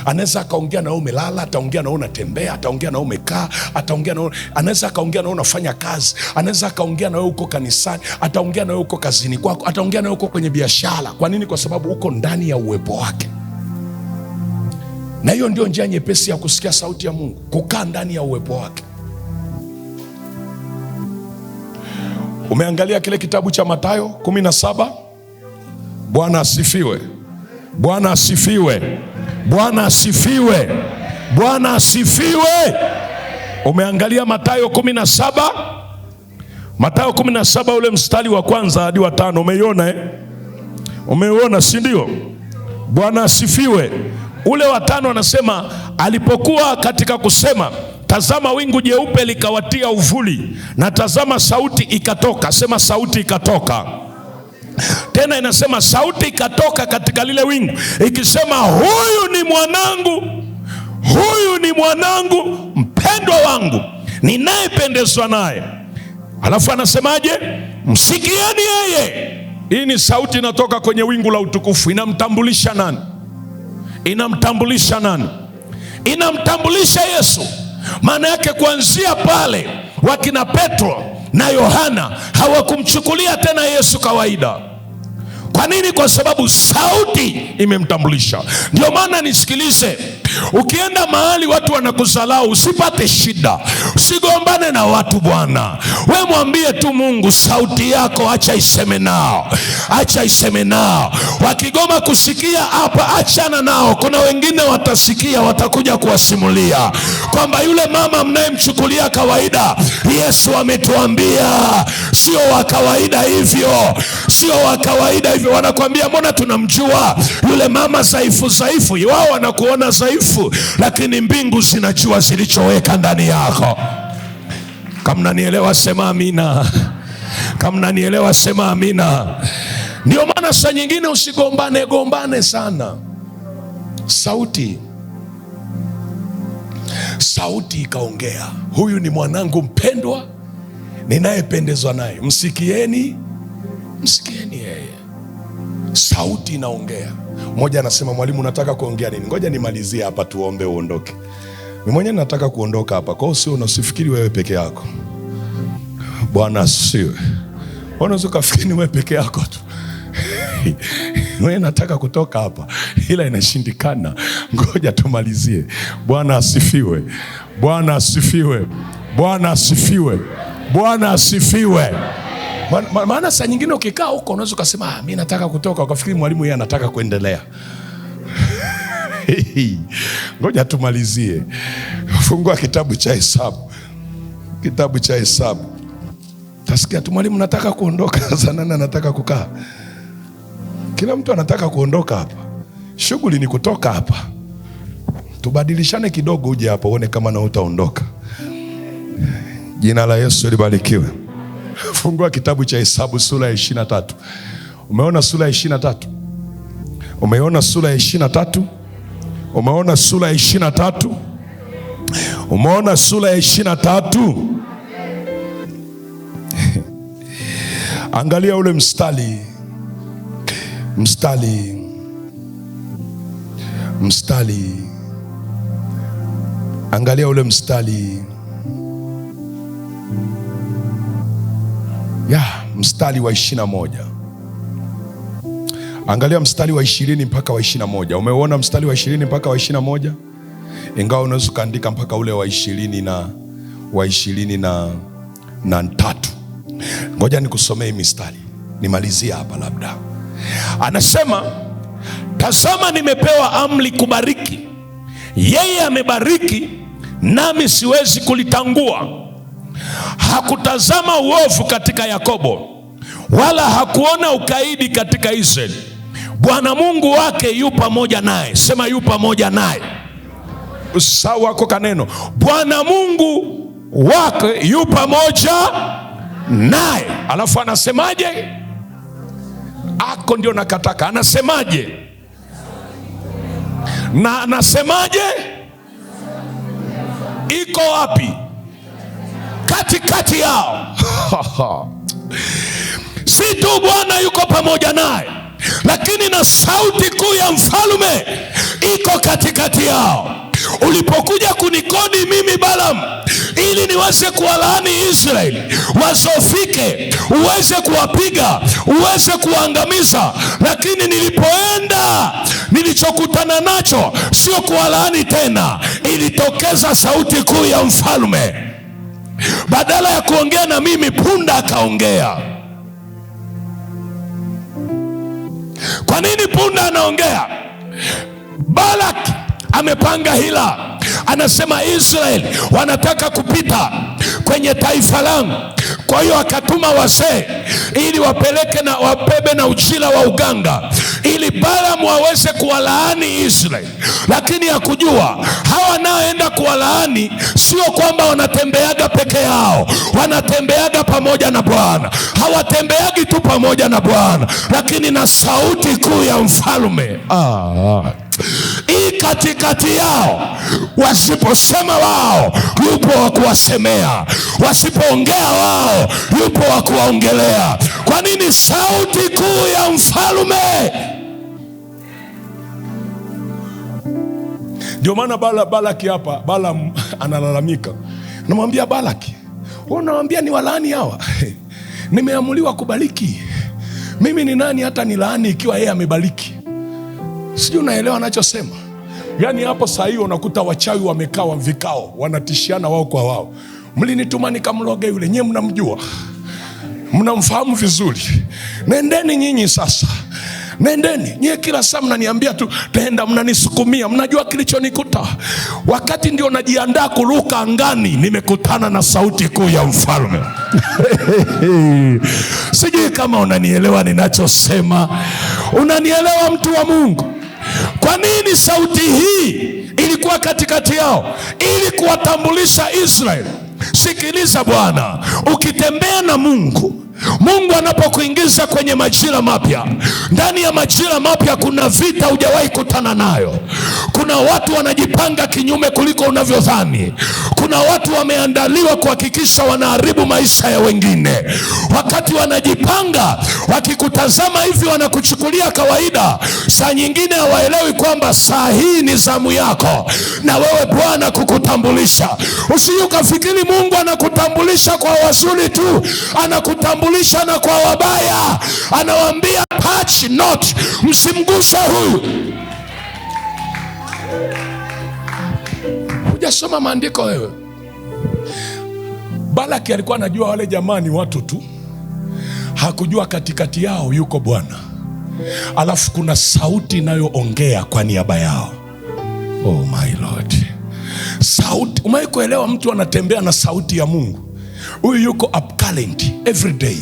Anaweza akaongea na wewe umelala, ataongea na wewe unatembea, ataongea na wewe umekaa, ataongea na wewe, anaweza akaongea na wewe unafanya kazi, anaweza akaongea na wewe uko kanisani, ataongea na wewe uko kazini kwako, ataongea na wewe uko kwenye biashara. Kwa nini? Kwa sababu uko ndani ya uwepo wake. Na hiyo ndio njia nyepesi ya kusikia sauti ya Mungu, kukaa ndani ya uwepo wake. Umeangalia kile kitabu cha Mathayo 17? Bwana asifiwe. Bwana asifiwe. Bwana asifiwe. Bwana asifiwe. Umeangalia Mathayo 17? Mathayo 17 ule mstari wa 1 hadi wa 5. Umeiona Umeiona, si ndio? Bwana asifiwe. Ule wa 5 anasema, alipokuwa katika kusema, tazama wingu jeupe likawatia uvuli, na tazama sauti ikatoka. Sema sauti ikatoka. Tena inasema sauti ikatoka katika lile wingu ikisema, huyu ni mwanangu mpendwa wangu ninayependezwa naye. Alafu anasemaje? Msikieni yeye. Hii ni sauti inatoka kwenye wingu la utukufu. Inamtambulisha nani? Inamtambulisha Yesu. Maana yake kuanzia pale wakina Petro na Yohana hawakumchukulia tena Yesu kawaida. Kwa nini? Kwa sababu sauti imemtambulisha. Ndio maana nisikilize, ukienda mahali watu wanakusalau, usipate shida, usigombane na watu bwana. We mwambie tu Mungu, sauti yako acha iseme nao. Wakigoma kusikia hapa, achana nao. Kuna wengine watasikia, watakuja kuwasimulia kwamba yule mama mnayemchukulia kawaida, Yesu ametuambia sio wa kawaida hivyo. Wanakuambia mbona tunamjua yule mama dhaifu. Wao wanakuona dhaifu, lakini mbingu zinajua zilichoweka ndani yako. Kama nanielewa sema amina. Ndio maana saa nyingine usigombane sana. Sauti ikaongea, huyu ni mwanangu mpendwa ninayependezwa naye, msikieni yeye. Sauti inaongea. Mmoja anasema, mwalimu nataka kuongea nini? Ngoja nimalizie hapa tuombe uondoke. Mimi mwenyewe nataka kuondoka hapa, kwa hiyo sio unasifikiri wewe peke yako. Bwana asifiwe. Unaweza kufikiri wewe peke yako tu. Wewe nataka kutoka hapa ila inashindikana. Ngoja tumalizie. Bwana asifiwe. Bwana asifiwe. Bwana asifiwe. Bwana asifiwe. Maana saa nyingine ukikaa huko unaweza ukasema mimi nataka kutoka, ukafikiri mwalimu yeye anataka kuendelea. Ngoja tumalizie. Fungua kitabu cha Hesabu. Kitabu cha Hesabu. Tasikia tu mwalimu nataka kuondoka. Sasa nani anataka kukaa? Kila mtu anataka kuondoka hapa. Shughuli ni kutoka hapa. Tubadilishane kidogo, uje hapa uone kama na utaondoka. Jina la Yesu libarikiwe. Fungua kitabu cha Hesabu sura ya 23. Umeona sura ya 23? Umeona sura ya 23? Umeona sura ya 23? Umeona sura ya 23? Angalia ule mstari. Angalia ule mstari. Mstari wa 21. Angalia mstari wa 20 mpaka wa 21. Umeona mstari wa 20 mpaka wa 21? Ingawa unaweza kuandika mpaka ule wa 23. Ngoja nikusomee mistari. Nimalizia hapa labda. Anasema, tazama nimepewa amri kubariki. Yeye amebariki nami siwezi kulitangua. Hakutazama uovu katika Yakobo, wala hakuona ukaidi katika Israeli. Bwana Mungu wake yu pamoja naye. Sema yu pamoja naye. Sawa kwa kaneno. Bwana Mungu wake yu pamoja naye. Alafu anasemaje? Ako ndio nakataka. Anasemaje? Na anasemaje? Iko wapi? Katikati yao. Si tu Bwana yuko pamoja naye, lakini na sauti kuu ya mfalme iko katikati yao. Ulipokuja kunikodi mimi Balaam ili niweze kuwalaani Israeli wasofike, uweze kuwapiga, uweze kuangamiza, lakini nilipoenda nilichokutana nacho sio kuwalaani tena. Ilitokeza sauti kuu ya mfalme. Badala ya kuongea na mimi, punda akaongea. Kwa nini punda anaongea? Balak amepanga hila. Anasema Israeli wanataka kupita kwenye taifa langu. Kwa hiyo akatuma wazee ili wapeleke na wabebe na ujira wa uganga ili Balaam waweze kuwalaani Israeli. Lakini hakujua hawa naoenda kuwalaani sio kwamba wanatembeaga peke yao, wanatembeaga pamoja na Bwana. Hawatembeagi tu pamoja na Bwana, lakini na sauti kuu ya mfalme katikati yao. Wasiposema wao, yupo wa kuwasemea. Wasipoongea wao, yupo wa kuwaongelea. Kwa nini? Sauti kuu ya mfalme. Ndio maana Balaki hapa, Balaam analalamika. Namwambia Balaki, wewe unamwambia ni walaani hawa? Nimeamuliwa kubariki. Mimi ni nani hata nilaani ikiwa yeye amebariki? Sijui unaelewa anachosema. Yaani hapo saa hiyo unakuta wachawi wamekaa vikao, wanatishiana wao kwa wao. Mlinituma nikamloge yule, nyewe mnamjua, mnamfahamu vizuri. Nendeni nyinyi sasa, nendeni nyewe. Kila saa mnaniambia tu tenda, mnanisukumia. Mnajua kilichonikuta wakati ndio najiandaa kuruka angani, nimekutana na sauti kuu ya mfalme. Sijui kama unanielewa ninachosema. Unanielewa mtu wa Mungu? Kwa nini sauti hii ilikuwa katikati yao? Ili kuwatambulisha Israeli. Sikiliza Bwana, ukitembea na Mungu, Mungu anapokuingiza kwenye majira mapya, ndani ya majira mapya kuna vita hujawahi kutana nayo. Kuna watu wanajipanga kinyume kuliko unavyodhani. Kuna watu wameandaliwa kuhakikisha wanaharibu maisha ya wengine. Wakati wanajipanga, wakikutazama hivi wanakuchukulia kawaida. Saa nyingine hawaelewi kwamba saa hii ni zamu yako na wewe Bwana kukutambulisha. Usije ukafikiri Mungu anakutambulisha kwa wazuri tu, anakutambulisha na kwa wabaya. Anawaambia touch not, msimguse huyu. Hujasoma maandiko wewe? Balaki alikuwa anajua wale jamani watu tu, hakujua katikati yao yuko Bwana. Alafu kuna sauti inayoongea kwa niaba yao. Oh my Lord. Sauti, umewahi kuelewa mtu anatembea na sauti ya Mungu? Huyu yuko up current every day.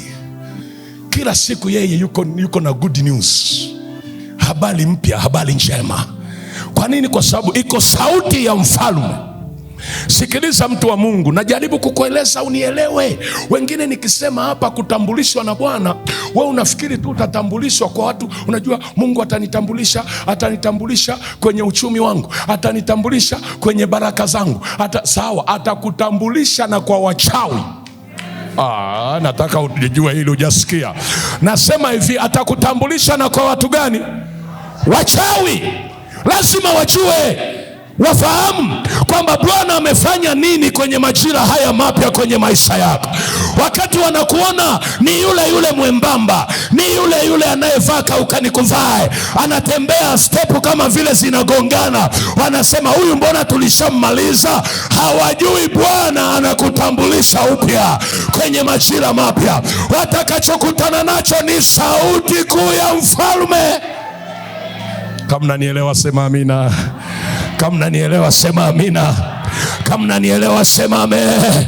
Kila siku yeye yuko na good news. Habari mpya, habari njema. Kwa nini? Kwa sababu iko sauti ya mfalme. Sikiliza mtu wa Mungu, najaribu kukueleza unielewe. Wengine nikisema hapa kutambulishwa na Bwana, wewe unafikiri tu utatambulishwa kwa watu. Unajua Mungu atanitambulisha kwenye uchumi wangu, atanitambulisha kwenye baraka zangu. Sawa, atakutambulisha na kwa wachawi. Nataka ujue hili, hujasikia. Nasema hivi, atakutambulisha na kwa watu gani? Wachawi. Lazima wajue, wafahamu kwamba Bwana amefanya nini kwenye majira haya mapya kwenye maisha yako. Wakati wanakuona ni yule mwembamba, ni yule anayevaa kaukanikuvae, anatembea step kama vile zinagongana, wanasema huyu mbona tulishammaliza. Hawajui Bwana anakutambulisha upya kwenye majira mapya. Watakachokutana nacho ni sauti kuu ya mfalme. Kama nanielewa sema amina. Kama nanielewa sema amina. Kama nanielewa sema amen.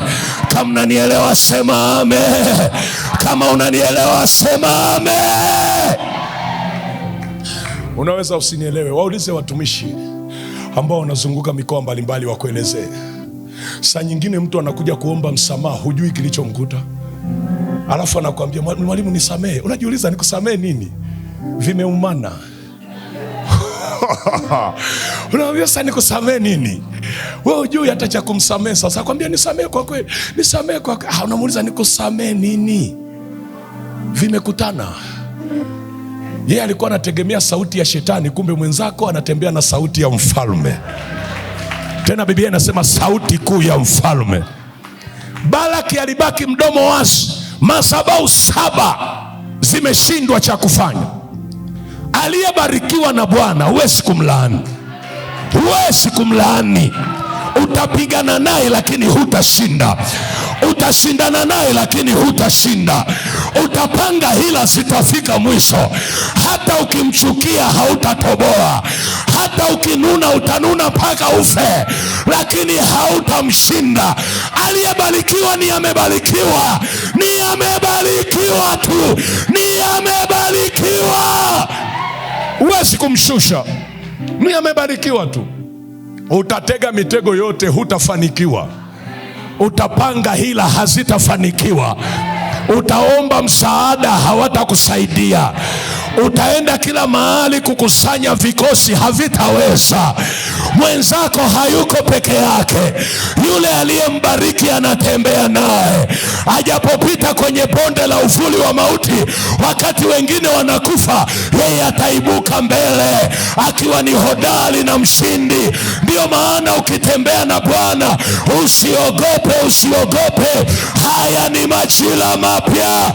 Kama nanielewa sema amen. Kama unanielewa sema amen. Unaweza usinielewe, waulize watumishi ambao wanazunguka mikoa mbalimbali wakuelezee. Saa nyingine mtu anakuja kuomba msamaha, hujui kilichomkuta. Alafu anakuambia mwalimu nisamee. Unajiuliza nikusamee nini? Vimeumana. Unaambia sasa nikusamee nini? Wewe hujui hata cha kumsamee. Sasa akwambia nisamee kwa kweli, nisamee kwa kweli. Unamuuliza nikusamee nini? Vimekutana. Yeye alikuwa anategemea sauti ya shetani, kumbe mwenzako anatembea na sauti ya mfalme. Tena Biblia inasema sauti kuu ya mfalme. Balaki alibaki mdomo wazi. Madhabahu 7 zimeshindwa cha kufanya. Aliyebarikiwa na Bwana huwezi kumlaani. Huwezi kumlaani. Utapigana naye lakini hutashinda. Utashindana naye lakini hutashinda. Utapanga hila zitafika mwisho. Hata ukimchukia hautatoboa. Hata ukinuna utanuna mpaka ufe, lakini hautamshinda. Aliyebarikiwa ni amebarikiwa. Ni amebarikiwa tu. Ni amebarikiwa. Huwezi kumshusha. Ni amebarikiwa tu. Utatega mitego yote, hutafanikiwa. Utapanga hila, hazitafanikiwa. Utaomba msaada, hawatakusaidia. Utaenda kila mahali kukusanya vikosi, havitaweza. Mwenzako hayuko peke yake. Yule aliyembariki anatembea naye. Ajapopita kwenye bonde la uvuli wa mauti, wakati wengine wanakufa, yeye ataibuka mbele akiwa ni hodari na mshindi. Ndio maana ukitembea na Bwana usiogope, usiogope. Haya ni majira mapya.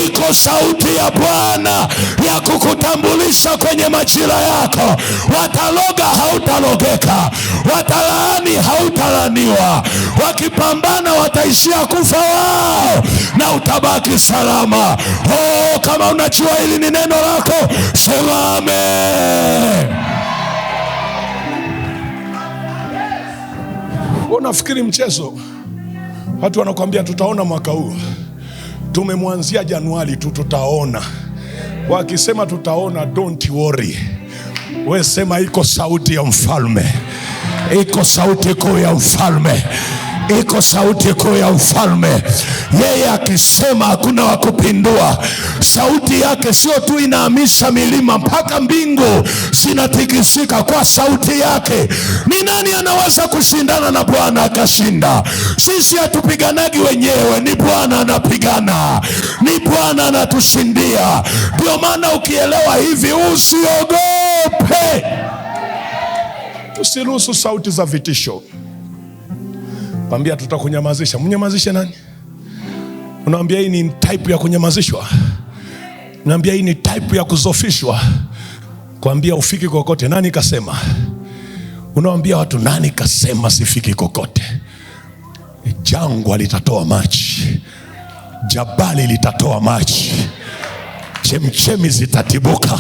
Iko sauti ya Bwana ya kukutambulisha kwenye majira yako. Wataloga, hautalogeka. Watalaani, hautalaniwa. Wakipambana, wataishia kufa wao na utabaki salama. Kama unajua hili ni neno lako, sema amen. Unafikiri mchezo? Watu wanakuambia tutaona mwaka huu. Tumemwanzia Januari tu, tutaona. Wakisema tutaona, don't worry. Wewe sema iko sauti ya mfalme. Iko sauti kuu ya mfalme. iko sauti kuu ya mfalme. Yeye akisema hakuna wa kupindua. Sauti yake sio tu inahamisha milima, mpaka mbingu zinatikisika kwa sauti yake. Ni nani anaweza kushindana na Bwana akashinda? Sisi hatupiganagi wenyewe, ni Bwana anapigana, ni Bwana anatushindia. Ndio maana ukielewa hivi, usiogope. Usiruhusu sauti za vitisho. Mwambia tutakunyamazisha. Mnyamazishe nani? Unaambia hii ni type ya kunyamazishwa. Unaambia hii ni type ya kuzofishwa. Kuambia ufiki kokote. Nani kasema? Unaambia watu nani kasema sifiki kokote? Jangwa litatoa maji, jabali litatoa maji, chemchemi zitatibuka,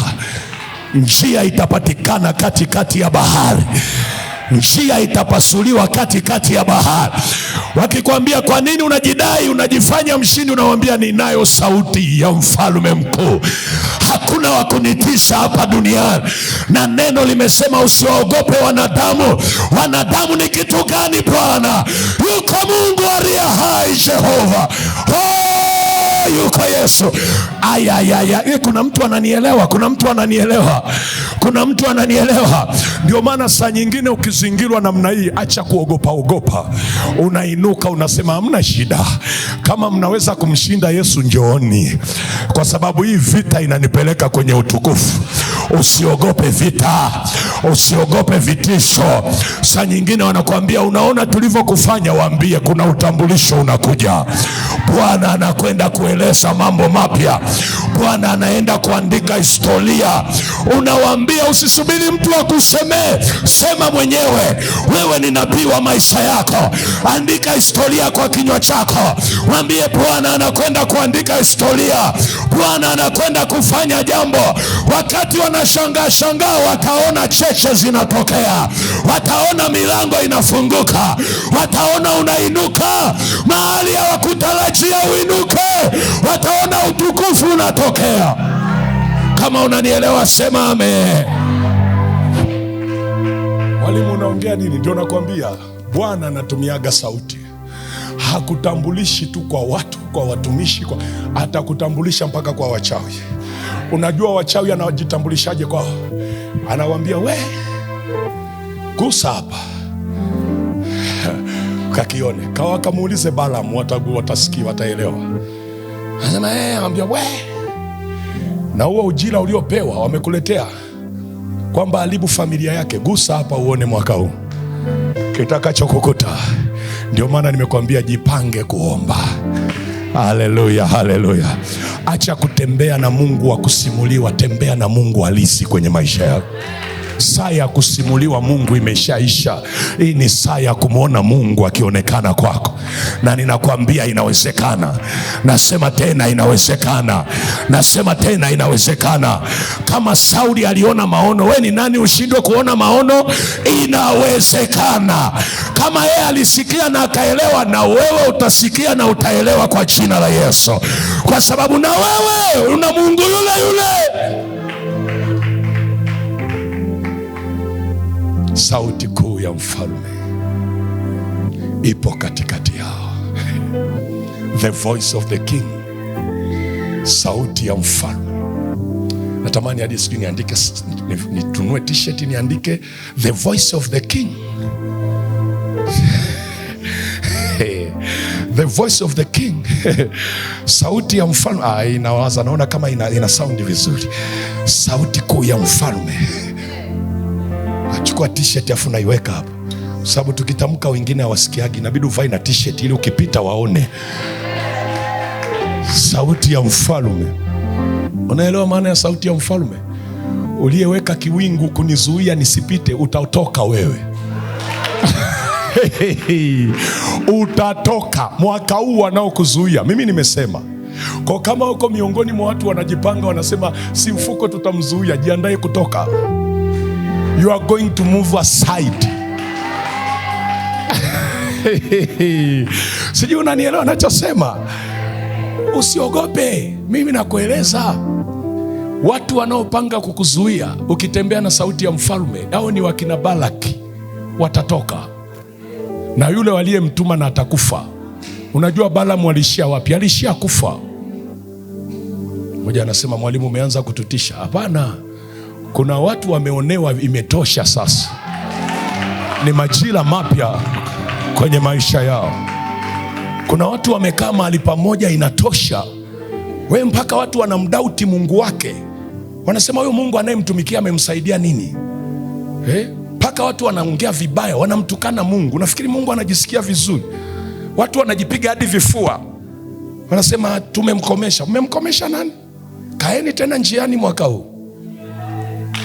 njia itapatikana katikati ya bahari, njia itapasuliwa katikati ya bahari. Wakikwambia kwa nini unajidai unajifanya mshindi, unawambia ninayo sauti ya mfalme mkuu. Hakuna wa kunitisha hapa duniani, na neno limesema usiogope wanadamu. Wanadamu ni kitu gani Bwana? Yuko Mungu aliye hai, Jehova. Yuko Yesu. Kuna mtu ananielewa, kuna mtu ananielewa, kuna mtu ananielewa. Ndio maana saa nyingine ukizingirwa namna hii, acha kuogopa ogopa. Unainuka unasema hamna shida. Kama mnaweza kumshinda Yesu, njooni, kwa sababu hii vita inanipeleka kwenye utukufu. Usiogope vita, usiogope vitisho. Saa nyingine wanakuambia unaona tulivyokufanya, waambie kuna utambulisho unakuja. Bwana anakwenda kueleza mambo mapya. Bwana anaenda kuandika historia. Unawaambia usisubiri mtu akusemee, sema mwenyewe. Wewe ni nabii wa maisha yako, andika historia kwa kinywa chako. Mwambie Bwana anakwenda kuandika historia. Bwana anakwenda kufanya jambo. Wakati wanashangaa, wataona cheche zinatokea, wataona milango inafunguka, wataona unainuka mahali hawakutarajia uinuke, wataona utukufu unatokea. Kama unanielewa sema amen. Walimu unaongea nini? Ndio nakwambia Bwana anatumiaga sauti. Hakutambulishi tu kwa watu, kwa watumishi, atakutambulisha mpaka kwa wachawi. Unajua wachawi anajitambulishaje kwao? Anawambia we gusa hapa kakione. Kamuulize Balaam, watasikia, wataelewa. Anasema anambia we, na huo ujira uliopewa wamekuletea kwamba haribu familia yake, gusa hapa uone mwaka huu kitakacho kukuta. Ndio maana nimekwambia jipange kuomba. Haleluya, haleluya. Acha kutembea na Mungu wa kusimuliwa, tembea na Mungu halisi kwenye maisha yako. Saa ya kusimuliwa Mungu imeshaisha. Hii ni saa ya kumwona Mungu akionekana kwako. Na ninakwambia inawezekana. Nasema tena inawezekana. Nasema tena inawezekana. Kama Sauli aliona maono, we ni nani ushindwe kuona maono? Inawezekana. Kama yeye alisikia na akaelewa, na wewe utasikia na utaelewa kwa jina la Yesu. Kwa sababu na wewe una Mungu yule yule. Sauti kuu ya mfalme ipo katikati yao. The voice of the king. Sauti ya mfalme. Natamani hadi siku niandike, nitunue t-shirt niandike the voice of the king. The voice of the king. Sauti ya mfalme. Inawaza, naona kama ina sound vizuri. Sauti kuu ya mfalme. Chukua t-shirt afu naiweka hapo, sababu tukitamka wengine hawasikiagi, inabidi uvae na t-shirt ili ukipita waone. Sauti ya mfalme. Unaelewa maana ya sauti ya mfalme? Uliyeweka kiwingu kunizuia nisipite, utatoka wewe. Utatoka mwaka huu wanaokuzuia. Mimi nimesema, kwa kama uko miongoni mwa watu wanajipanga, wanasema si mfuko tutamzuia, jiandae kutoka. You are going to move aside. Sijui unanielewa nachosema? Usiogope. Mimi nakueleza, watu wanaopanga kukuzuia ukitembea na sauti ya mfalme, hao ni wakina Balaki, watatoka. na yule waliyemtuma na atakufa. Unajua Balaamu alishia wapi? Alishia kufa. Mmoja anasema, mwalimu, umeanza kututisha. Hapana, kuna watu wameonewa, imetosha sasa. Ni majira mapya kwenye maisha yao. Kuna watu wamekaa mahali pamoja, inatosha. Wewe mpaka watu wanamdauti Mungu wake, wanasema huyo Mungu anayemtumikia amemsaidia nini? Mpaka watu wanaongea vibaya, wanamtukana Mungu. Nafikiri Mungu anajisikia vizuri? Watu wanajipiga hadi vifua, wanasema tumemkomesha. Mmemkomesha nani? Kaeni tena njiani mwaka huu,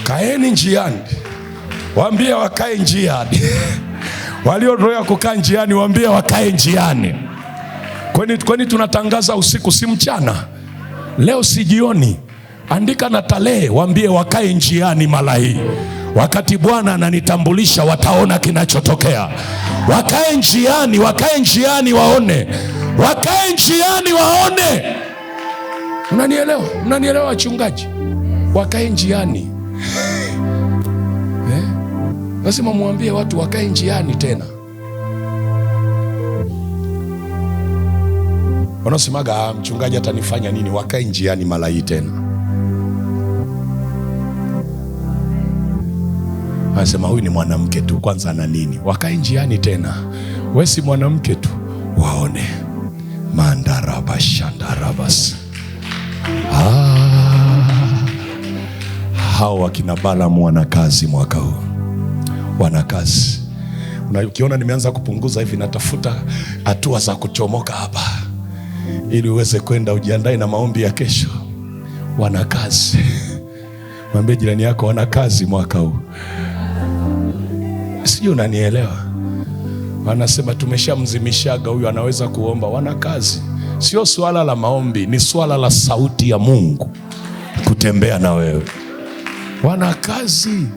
kaeni njiani. Waambie wakae njiani. Waliozoea kukaa njiani waambie wakae njiani. Kwani tunatangaza usiku, si mchana? Leo si jioni. Andika na tarehe, waambie wakae njiani mara hii. Wakati Bwana ananitambulisha wataona kinachotokea. Wakae njiani, wakae njiani waone. Wakae njiani waone. Unanielewa? Unanielewa wachungaji? Wakae njiani. Lazima muambie watu wakae njiani tena. Wanasemaga mchungaji atanifanya nini? Wakae njiani mara hii tena. Anasema huyu ni mwanamke tu, kwanza ana nini? Wakae njiani tena. Wewe si mwanamke tu, waone. Mandaraba shandarabas. Hao wakina Balaamu wana kazi mwaka huu. Wana kazi. Ukiona nimeanza kupunguza hivi, natafuta hatua za kuchomoka hapa ili uweze kwenda ujiandae na maombi ya kesho. Wana kazi. Mwambie jirani yako wana kazi mwaka huu. Sijui unanielewa? Wanasema tumeshamzimishaga huyu, anaweza kuomba. Wana kazi. Sio swala la maombi, ni swala la sauti ya Mungu kutembea na wewe. Wana kazi.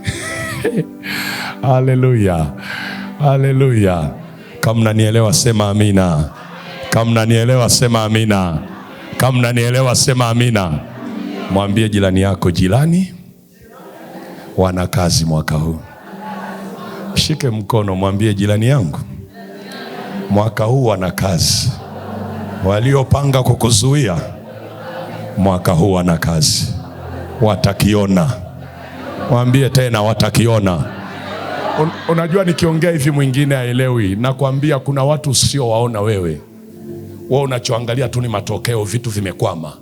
Haleluya. Haleluya. Kama mnanielewa sema amina. Kama mnanielewa sema amina. Kama mnanielewa sema amina. Mwambie jirani yako, jirani, wana kazi mwaka huu. Shike mkono, mwambie jirani yangu, mwaka huu wana kazi. Waliopanga kukuzuia mwaka huu wana kazi. Watakiona. Mwambie tena, watakiona. Unajua nikiongea hivi mwingine haelewi. Nakwambia kuna watu sio waona wewe. Wewe unachoangalia tu ni matokeo, vitu vimekwama.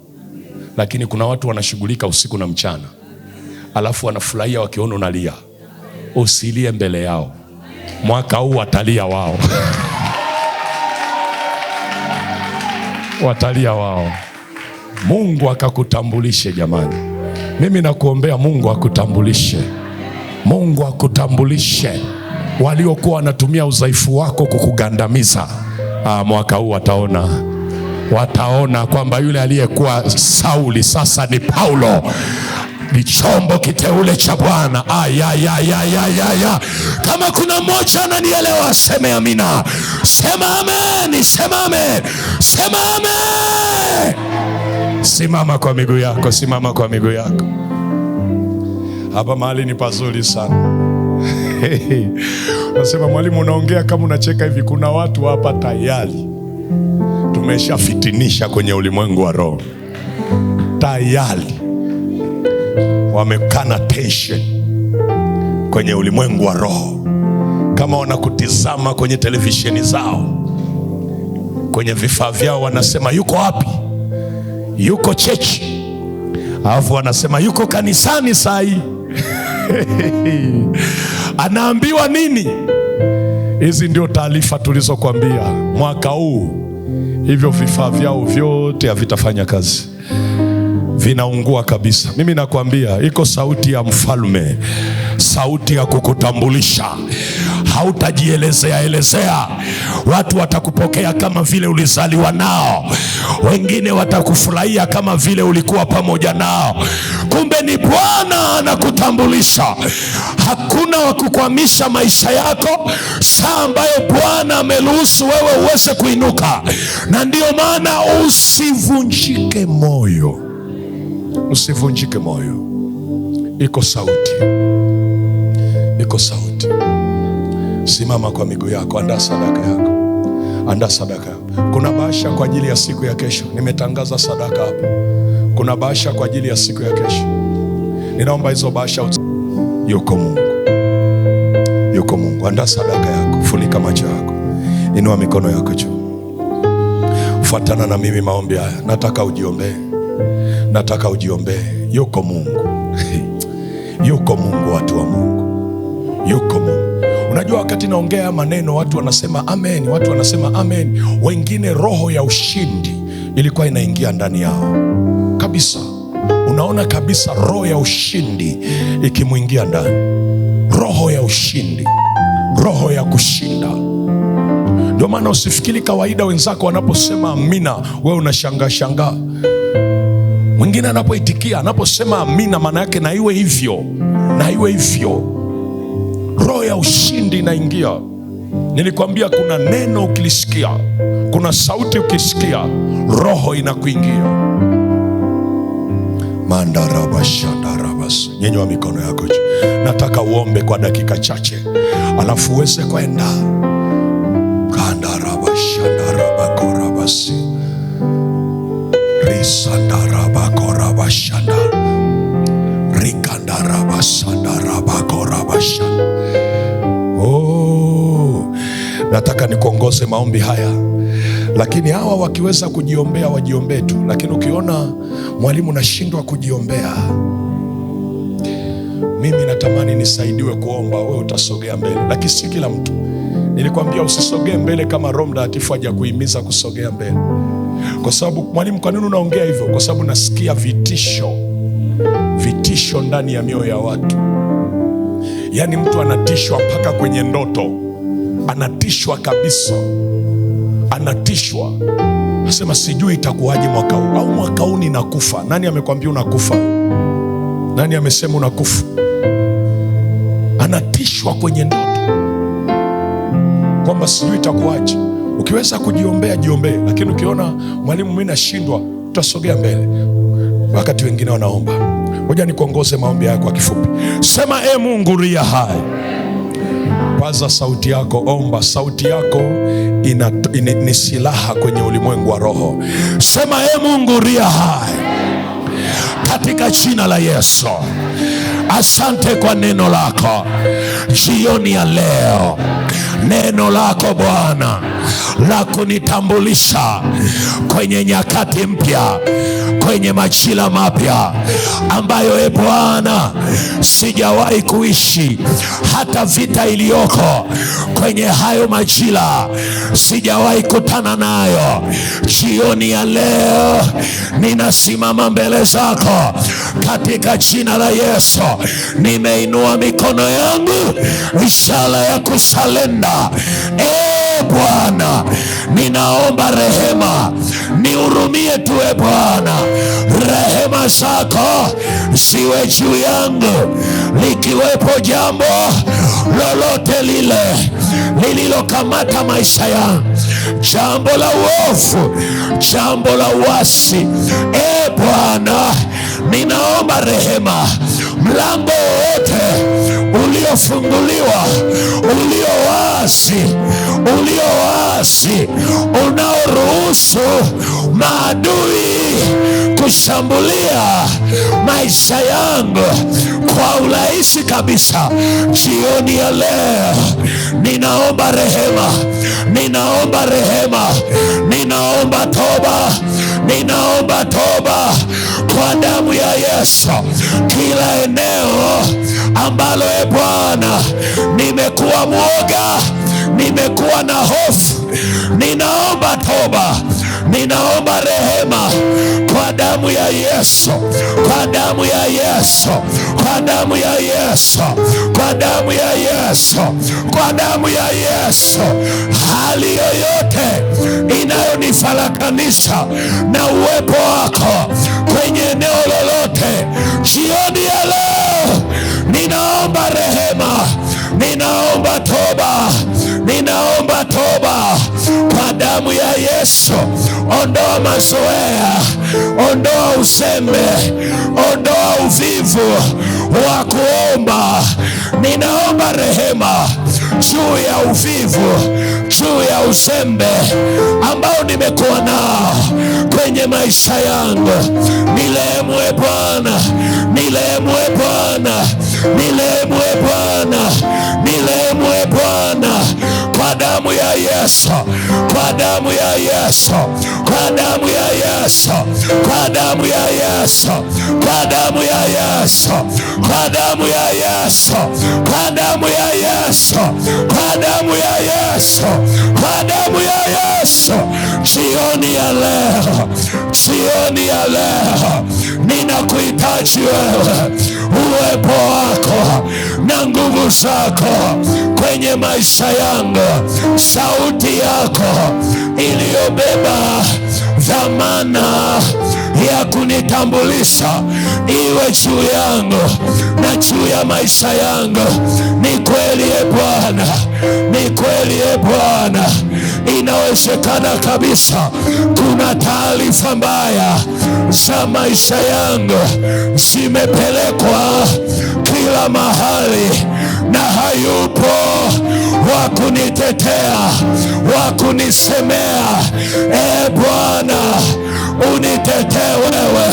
Lakini kuna watu wanashughulika usiku na mchana, alafu wanafurahia wakiona unalia. Usilie mbele yao. Mwaka huu watalia wao. Watalia wao. Mungu akakutambulishe jamani. Mimi nakuombea Mungu akutambulishe. Mungu akutambulishe. Waliokuwa wanatumia udhaifu wako kukugandamiza, mwaka huu wataona kwamba yule aliyekuwa Sauli sasa ni Paulo, ni chombo kiteule cha Bwana. Kama kuna mmoja ananielewa seme amina. Sema amen. Sema amen. Sema amen. Simama kwa miguu yako. Simama kwa miguu yako. Hapa mahali ni pazuri sana. Nasema mwalimu, unaongea kama unacheka hivi. Kuna watu hapa tayari tumeshafitinisha kwenye ulimwengu wa roho. Tayari wamekana tension kwenye ulimwengu wa roho. Kama wanakutizama kwenye televisheni zao, kwenye vifaa vyao, wanasema yuko wapi? Yuko chechi. Alafu wanasema yuko kanisani saa hii. Anaambiwa nini? Hizi ndio taarifa tulizokuambia. Mwaka huu hivyo vifaa vyao vyote havitafanya kazi. Vinaungua kabisa. Mimi nakwambia iko sauti ya mfalme, sauti ya kukutambulisha. Hautajielezea. Watu watakupokea kama vile ulizaliwa nao. Wengine watakufurahia kama vile ulikuwa pamoja nao. Kumbe ni Bwana anakutambulisha. Hakuna wa kukwamisha maisha yako saa ambayo Bwana ameruhusu wewe uweze kuinuka. Na ndio maana usivunjike moyo. Usivunjike moyo. Iko sauti. Iko sauti. Simama kwa miguu yako, andaa sadaka yako, andaa sadaka yako. Kuna bahasha kwa ajili ya siku ya kesho. Nimetangaza sadaka hapo. Kuna bahasha kwa ajili ya siku ya kesho. Ninaomba hizo bahasha. Yuko Mungu, yuko Mungu. Andaa sadaka yako, funika macho yako, inua mikono yako juu, fuatana na mimi maombi haya. Nataka ujiombee, nataka ujiombee. Yuko Mungu yuko Mungu, watu wa Mungu, yuko Mungu. Unajua, wakati naongea maneno watu wanasema amen, watu wanasema amen. Wengine roho ya ushindi ilikuwa inaingia ndani yao kabisa. Unaona kabisa roho ya ushindi ikimwingia ndani, roho ya ushindi, roho ya kushinda. Ndio maana usifikiri kawaida wenzako wanaposema amina, wewe unashangaa shangaa. Mwingine anapoitikia, anaposema amina, maana yake na iwe hivyo, na iwe hivyo. Roho ya ushindi inaingia. Nilikwambia kuna neno ukilisikia, kuna sauti ukisikia, roho inakuingia. Mandarabashandarabas. Nyenyua mikono yako juu. Nataka uombe kwa dakika chache, alafu uweze kwenda. Kandarabashandarabakorabasi risandarabakorabashanda rikandarabasandarabakora. Nataka nikuongoze maombi haya, lakini hawa wakiweza kujiombea wajiombee tu. Lakini ukiona mwalimu nashindwa kujiombea, mimi natamani nisaidiwe kuomba, wewe utasogea mbele, lakini si kila mtu. Nilikwambia usisogee mbele kama Roho Mtakatifu haja kuhimiza kusogea mbele. Kwa sababu mwalimu, kwa nini unaongea hivyo? Kwa sababu nasikia vitisho ndani ya mioyo ya watu. Yaani mtu anatishwa mpaka kwenye ndoto, anatishwa kabisa, anatishwa. Nasema sijui itakuwaje mwaka huu, au mwaka huu ninakufa. Nani amekwambia unakufa? Nani amesema unakufa? Anatishwa kwenye ndoto kwamba sijui itakuwaje. Ukiweza kujiombea jiombee, lakini ukiona mwalimu mimi nashindwa, utasogea mbele wakati wengine wanaomba. Ngoja nikuongoze maombi yako kwa kifupi. Sema Mungu ria hai. Paza sauti yako, omba. Sauti yako ni silaha kwenye ulimwengu wa roho. Sema Mungu ria hai, katika jina la Yesu. Asante kwa neno lako jioni ya leo. Neno lako Bwana la kunitambulisha kwenye nyakati mpya, kwenye majira mapya ambayo Bwana sijawahi kuishi. Hata vita iliyoko kwenye hayo majira sijawahi kutana nayo. Jioni ya leo ninasimama mbele zako katika jina la Yesu. Nimeinua mikono yangu, ishara ya kusalenda. Bwana, ninaomba rehema, nihurumie tu Bwana. Rehema zako siwe juu yangu, likiwepo jambo lolote lile lililokamata maisha yangu, jambo la uovu, jambo la uasi. Bwana, ninaomba rehema. Mlango wote uliofunguliwa, uliowazi, unaoruhusu maadui kushambulia maisha yangu kwa urahisi kabisa, jioni ya leo ninaomba rehema, ninaomba rehema, ninaomba toba, ninaomba toba kwa damu ya Yesu. Kila eneo ambalo Bwana nimekuwa mwoga, nimekuwa na hofu, ninaomba toba, ninaomba rehema kwa damu ya Yesu, kwa damu ya Yesu, kwa damu ya Yesu, kwa damu ya Yesu, kwa damu ya Yesu. Hali yoyote inayonifarakanisha na uwepo wako kwenye eneo lolote, jioni ya leo ninaomba rehema, ninaomba toba, ninaomba toba kwa damu ya Yesu. Ondoa mazoea, ondoa uzembe, ondoa uvivu, wa kuomba. Ninaomba rehema juu ya uvivu, juu ya uzembe ambao nimekuwa nao kwenye maisha yangu. Nirehemu e Bwana, nirehemu e Bwana, nirehemu e Bwana, nirehemu e Bwana, kwa damu ya Yesu, kwa damu ya Yesu, kwa damu ya Yesu, kwa damu ya Yesu, kwa damu ya Yesu, kwa damu ya Yesu, kwa damu ya Yesu, kwa damu ya Yesu, kwa damu ya Yesu. Jioni ya leo, jioni ya leo ninakuhitaji wewe, uwepo wako na nguvu zako kwenye maisha yangu. Sauti yako iliyobeba dhamana ya kunitambulisha iwe juu yangu na juu ya maisha yangu. Ni kweli e Bwana, ni kweli e Bwana. Inawezekana kabisa kuna taarifa mbaya za maisha yangu zimepelekwa kila mahali na hayupo wa kunitetea, wa kunisemea. E Bwana, unitetee wewe,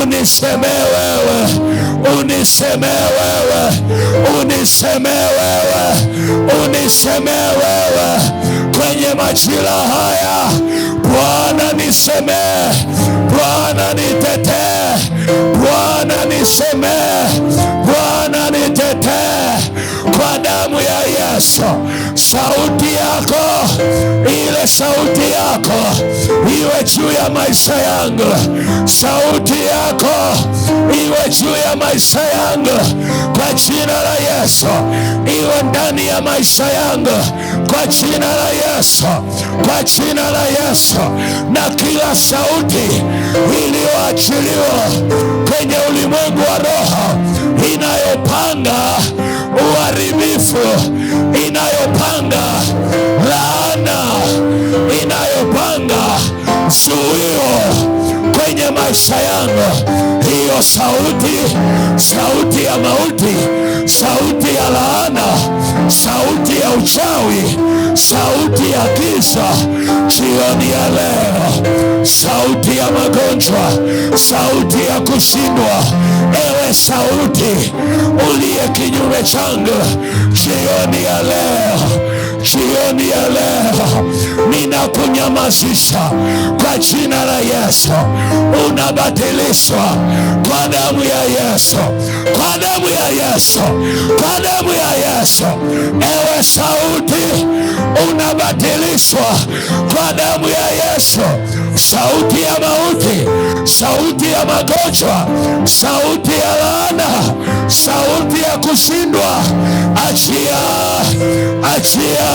unisemee wewe, unisemee wewe, unisemee wewe, unisemee wewe kwenye majira haya. Bwana nisemee, Bwana nitetee, Bwana nisemee, Bwana nitetee kwa damu ya Yesu. Sauti yako, ile sauti yako iwe juu ya maisha yangu. Sauti yako iwe juu ya maisha yangu kwa jina la Yesu. Iwe ndani ya maisha yangu kwa jina la Yesu, kwa jina la Yesu. Na kila sauti iliyoachiliwa kwenye ulimwengu wa roho inayopanga uharibifu, inayopanga laana, inayopanga zuio kwenye maisha yangu, hiyo sauti, sauti ya mauti, sauti ya laana, sauti ya uchawi, sauti ya giza jioni ya leo, sauti ya magonjwa, sauti ya kushindwa, ewe sauti uliye kinyume changu jioni ya leo, jioni ya leo ninakunyamazisha kwa jina la Yesu. Unabatilishwa kwa damu ya Yesu, kwa damu ya Yesu, kwa damu ya Yesu. Ewe sauti unabatilishwa kwa damu ya Yesu. Sauti ya mauti, sauti ya magonjwa, sauti ya laana, sauti ya kushindwa, achia, achia,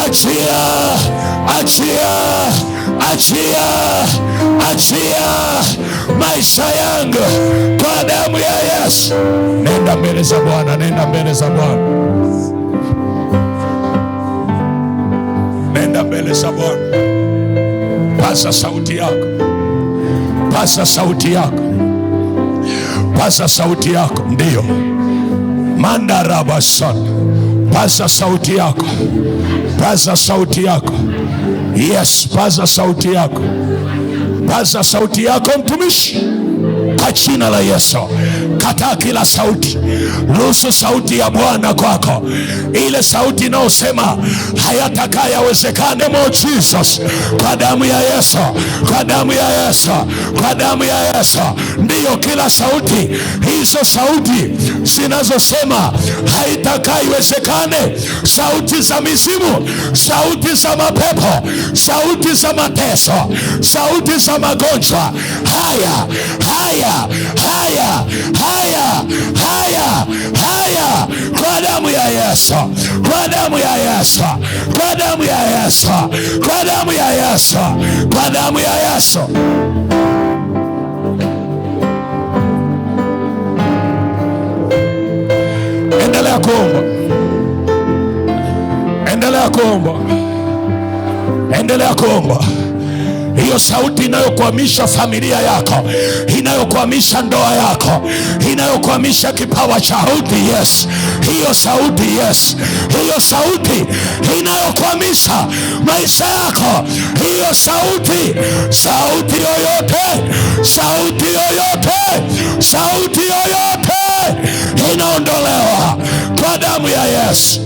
achia, achia, achia, achia maisha yangu kwa damu ya Yesu. Nenda mbele za Bwana, nenda mbele za Bwana, nenda mbele za Bwana. Pasa sauti yako, pasa sauti yako, pasa sauti yako. Ndiyo mandaraba sana. Pasa sauti yako, pasa sauti yako. Yes, pasa sauti yako, pasa sauti yako mtumishi, kwa jina la Yesu. Kataa kila sauti, ruhusu sauti ya Bwana kwako, ile sauti inayosema hayatakayawezekane. Mo Jesus, kwa damu ya Yesu, kwa damu ya Yesu, kwa damu ya Yesu. Ndiyo, kila sauti, hizo sauti zinazosema haitakaiwezekane, sauti za mizimu, sauti za mapepo, sauti za mateso, sauti za magonjwa, haya haya haya haya haya haya, kwa damu ya Yesu, kwa damu ya Yesu, kwa damu ya Yesu, kwa damu ya Yesu, kwa damu ya Yesu. Endelea kuomba, endelea kuomba, endelea kuomba. hiyo sauti inayokwamisha familia yako, inayokwamisha ndoa yako, inayokwamisha kipawa cha sauti. Yes, hiyo sauti. Yes, hiyo sauti inayokwamisha maisha yako, hiyo sauti. Sauti yoyote, sauti yoyote, sauti yoyote inaondolewa kwa damu ya Yesu.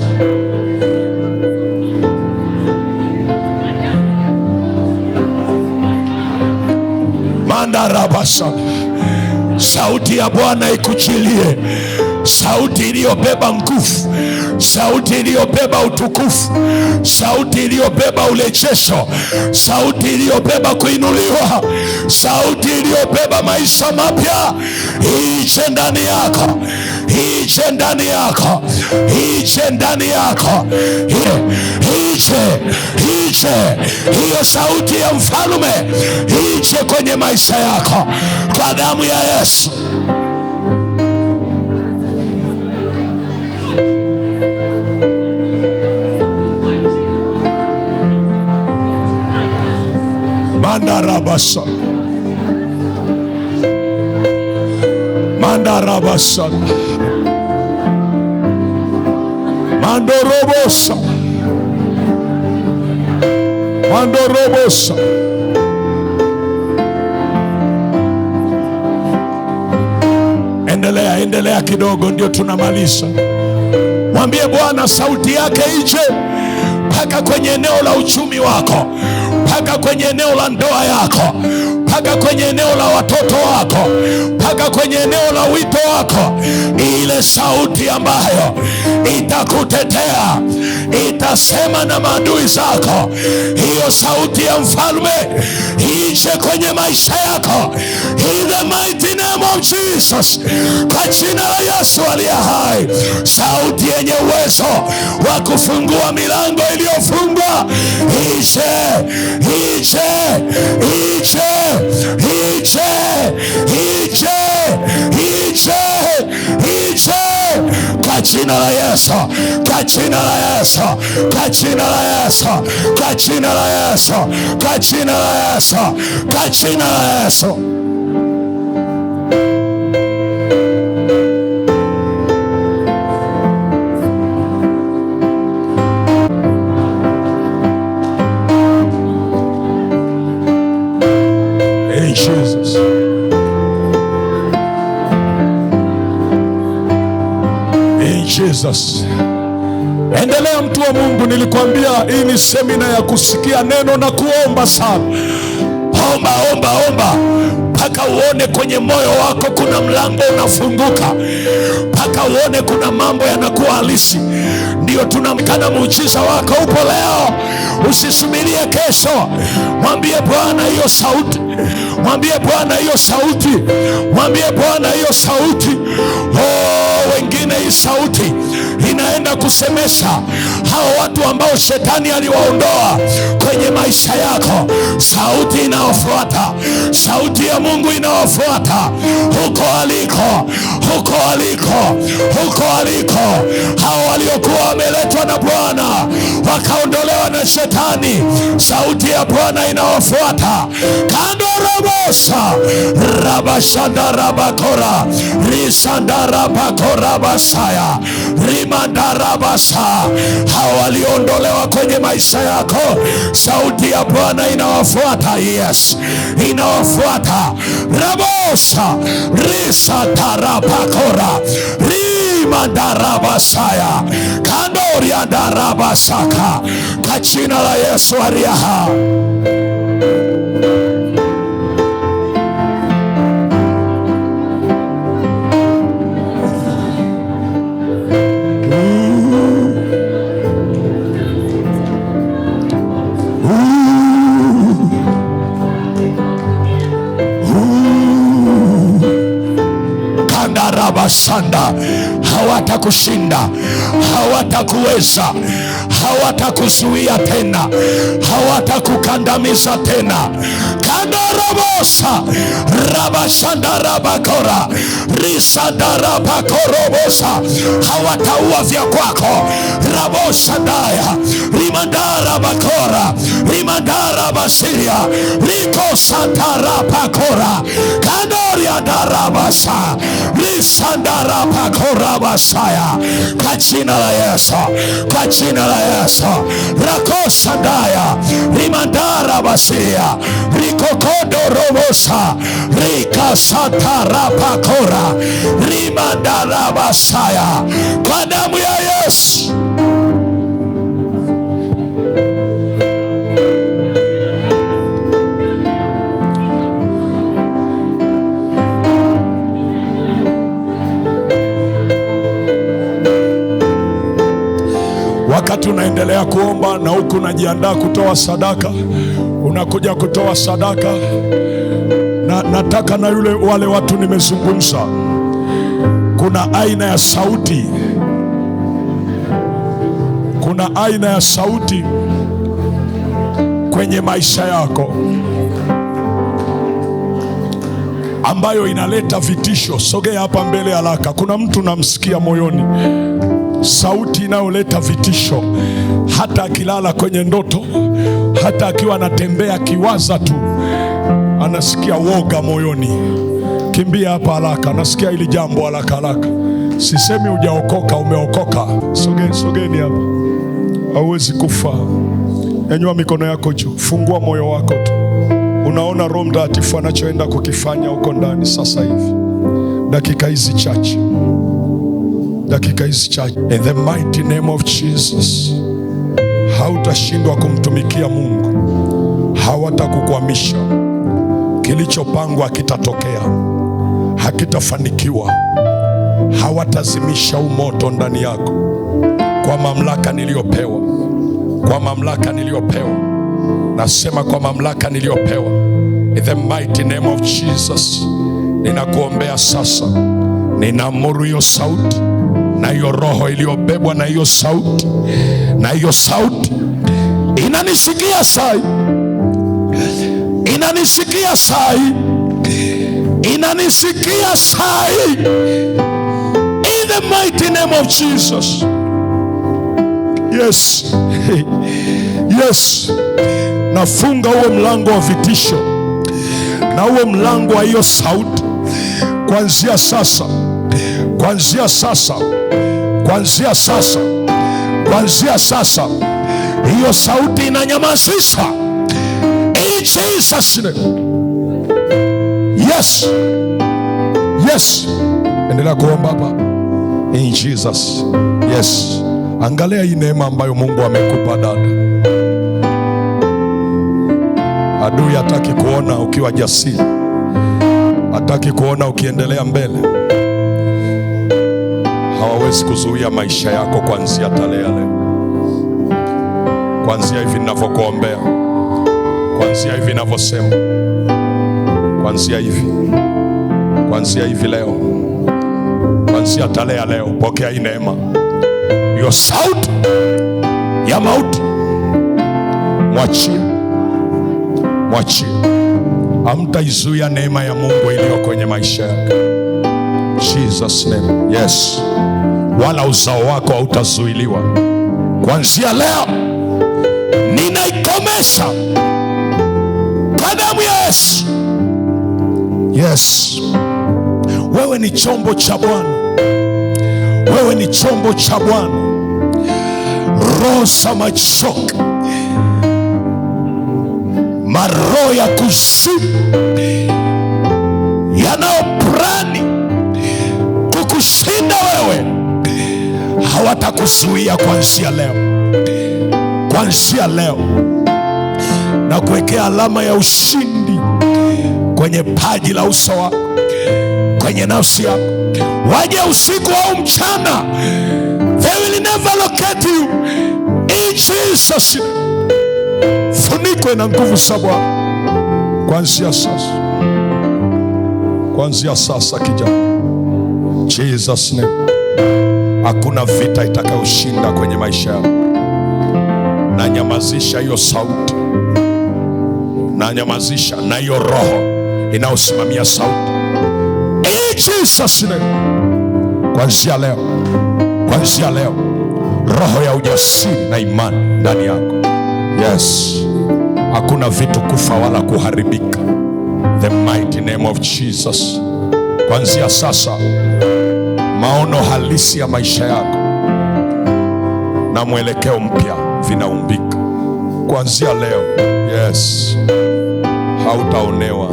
Mandarabasa. Sauti ya Bwana ikuchilie, sauti iliyobeba nguvu, sauti iliyobeba utukufu, sauti iliyobeba urejesho, sauti iliyobeba kuinuliwa, sauti iliyobeba maisha mapya, ije ndani yako, ije ndani yako, ije ndani yako, ije hiyo sauti ya mfalme, ije kwenye maisha yako kwa damu ya Yesu. Mandarabasa, mandarabasa, mandorobosa, mandorobosa. Endelea kidogo, ndio tunamaliza. Mwambie Bwana sauti yake ije mpaka kwenye eneo la uchumi wako, mpaka kwenye eneo la ndoa yako, mpaka kwenye eneo la watoto wako, mpaka kwenye eneo la wito wako. Ile sauti ambayo itakutetea, itasema na maadui zako, hiyo sauti ya mfalme ije kwenye maisha yako, in the mighty name of Jesus, kwa jina la Yesu aliye hai. Sauti yenye uwezo wa kufungua milango iliyofungwa, ije, ije, ije, ije, ije, ije, ije, kwa jina la Yesu, kwa jina la Yesu, kwa jina la Yesu, kwa jina la Yesu, kwa jina la Yesu, kwa jina la Yesu. In Jesus. In Jesus. Endelea mtu wa Mungu, nilikwambia hii ni semina ya kusikia neno na kuomba sana. Omba, omba, omba mpaka uone kwenye moyo wako kuna mlango unafunguka, mpaka uone kuna mambo yanakuwa halisi. Ndio tunamkana muujiza wako upo leo, usisubirie kesho. Mwambie Bwana hiyo sauti, mwambie Bwana hiyo sauti, mwambie Bwana hiyo sauti. Oh, wengine hii sauti inaenda kusemesha hao watu ambao shetani aliwaondoa kwenye maisha yako. Sauti inawafuata, sauti ya Mungu inawafuata huko aliko, huko aliko, huko aliko. Hao waliokuwa wameletwa na Bwana wakaondolewa na shetani, sauti ya Bwana inawafuata. Kando rabosa rabashanda rabakora risanda rabakora basaya rimanda rabasa. Hao waliondolewa kwenye maisha yako, sauti ya Bwana inawafuata. Yes, inawafuata. Rabosa risata rabakora rimanda rabasaya kandoria darabasaka, kwa jina la Yesu aliye hai. Kandarabasanda, hawatakushinda, hawatakuweza, hawatakuzuia tena, hawatakukandamiza tena. Kandarabosa rabashandarabakora risandarabakorobosa, hawataua vya kwako. Raboshandaya rimandara bakora rimandara basiria riko santara pakora kandoria darabasa risandara pakora basaya. Kwa jina la Yesu, kwa jina la Yesu, rakosandaya rimandara basiria rikokodo robosa rika santara pakora rimandara basaya, kwa damu ya Yesu. Wakati unaendelea kuomba na huku unajiandaa kutoa sadaka, unakuja kutoa sadaka, na nataka na wale watu nimezungumza, kuna aina ya sauti, kuna aina ya sauti kwenye maisha yako ambayo inaleta vitisho. Sogea hapa mbele haraka. Kuna mtu namsikia moyoni sauti inayoleta vitisho, hata akilala kwenye ndoto, hata akiwa anatembea kiwaza tu anasikia woga moyoni. Kimbia hapa haraka, nasikia hili jambo haraka haraka. Sisemi hujaokoka, umeokoka. Sogeni hapa, hauwezi kufa. Nyanyua mikono yako juu, fungua moyo wako tu. Unaona Roho Mtakatifu anachoenda kukifanya huko ndani sasa hivi, dakika hizi chache, dakika hizi chache. In the mighty name of Jesus, hautashindwa kumtumikia Mungu, hawatakukwamisha. Kilichopangwa kitatokea, hakitafanikiwa. Hawatazimisha umoto ndani yako, kwa mamlaka niliyopewa, kwa mamlaka niliyopewa. Nasema kwa mamlaka niliyopewa, in the mighty name of Jesus, ninakuombea sasa. Ninaamuru hiyo sauti na hiyo roho iliyobebwa na hiyo sauti, na hiyo sauti inanisikia sai, inanisikia sai, inanisikia sai, in the mighty name of Jesus. Yes, yes. Nafunga huo mlango wa vitisho na huo mlango wa hiyo sauti kuanzia sasa, kuanzia sasa, kuanzia sasa, kuanzia sasa. Hiyo sauti inanyamazishwa in Jesus name. Yes, yes. Endelea kuomba hapa in Jesus. Yes. Angalia hii neema ambayo Mungu amekupa dada. Adui hataki kuona ukiwa jasiri, hataki kuona ukiendelea mbele. Hawawezi kuzuia maisha yako kuanzia tarehe leo, kuanzia hivi ninavyokuombea, kuanzia hivi ninavyosema, kuanzia hivi leo, kuanzia tarehe leo. Pokea hii neema. Hiyo sauti ya mauti mwachie, mwachie. Hamtaizuia neema ya Mungu iliyo kwenye maisha yako, Jesus name. Yes. Wala uzao wako hautazuiliwa. Kuanzia leo ninaikomesha kwa damu ya Yesu. Yes. Wewe ni chombo cha Bwana, wewe ni chombo cha Bwana. Roho za machoka, maroho ya kuzimu yanayoprani kukushinda wewe, hawatakuzuia kuanzia leo. Kuanzia leo na kuwekea alama ya ushindi kwenye paji la uso wako, kwenye nafsi yako. Waje usiku au mchana, they will never locate you in Jesus. Funikwe na nguvu za Bwana kuanzia sasa, kuanzia sasa kijana, Jesus name. Hakuna vita itakayoshinda kwenye maisha yako. nanyamazisha hiyo sauti, nanyamazisha na hiyo roho inayosimamia sauti. In Jesus name. Kuanzia leo, kuanzia leo, roho ya ujasiri na imani ndani yako. Yes, hakuna vitu kufa wala kuharibika. The mighty name of Jesus. Kuanzia sasa, maono halisi ya maisha yako na mwelekeo mpya vinaumbika kuanzia leo. Yes, hautaonewa,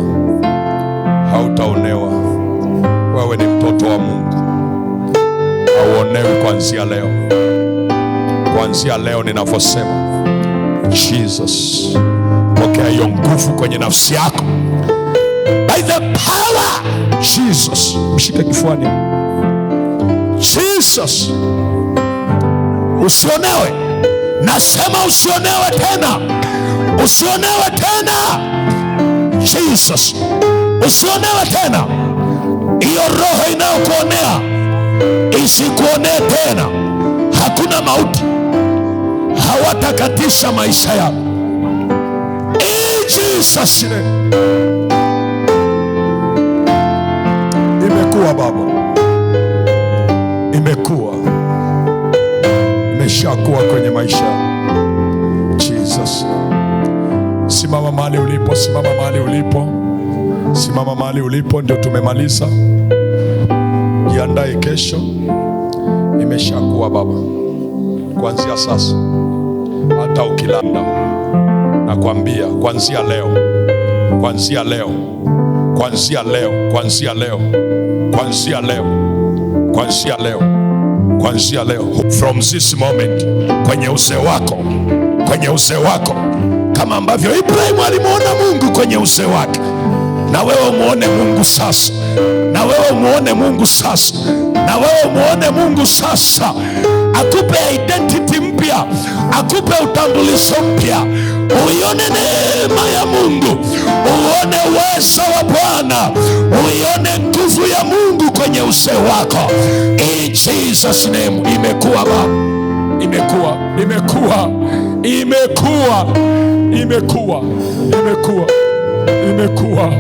hautaonewa. Wewe ni mtoto wa Mungu, hauonewi kuanzia leo. Kuanzia leo ninavyosema, Jesus, pokea hiyo nguvu kwenye nafsi yako by the power. Jesus, mshike kifuani. Jesus, usionewe. Nasema usionewe tena, usionewe tena. Jesus, usionewe tena. Hiyo roho inayokuonea isikuonee tena. Hakuna mauti, hawatakatisha maisha yako. In Jesus name. Imekuwa Baba, imekuwa, imeshakuwa kwenye maisha. Jesus, simama mahali ulipo, simama mahali ulipo, simama mahali ulipo. Ndio tumemaliza, jiandae kesho. Imeshakuwa Baba, kuanzia sasa. Hata ukilanda, nakwambia kuanzia leo, kuanzia leo, kuanzia leo, kuanzia leo, kuanzia leo, kuanzia leo, kuanzia leo, from this moment, kwenye uzee wako, kwenye uzee wako, kama ambavyo Ibrahimu alimuona Mungu kwenye uzee wake, na wewe muone Mungu sasa, na wewe muone Mungu sasa, na wewe muone Mungu sasa. Akupe identity mpya, akupe utambulisho mpya, uione neema ya Mungu, uone uwezo wa Bwana, uione nguvu ya Mungu kwenye uzee wako. In Jesus name. Imekuwa Baba, imekuwa, imekuwa, imekuwa, imekuwa, imekuwa, imekuwa.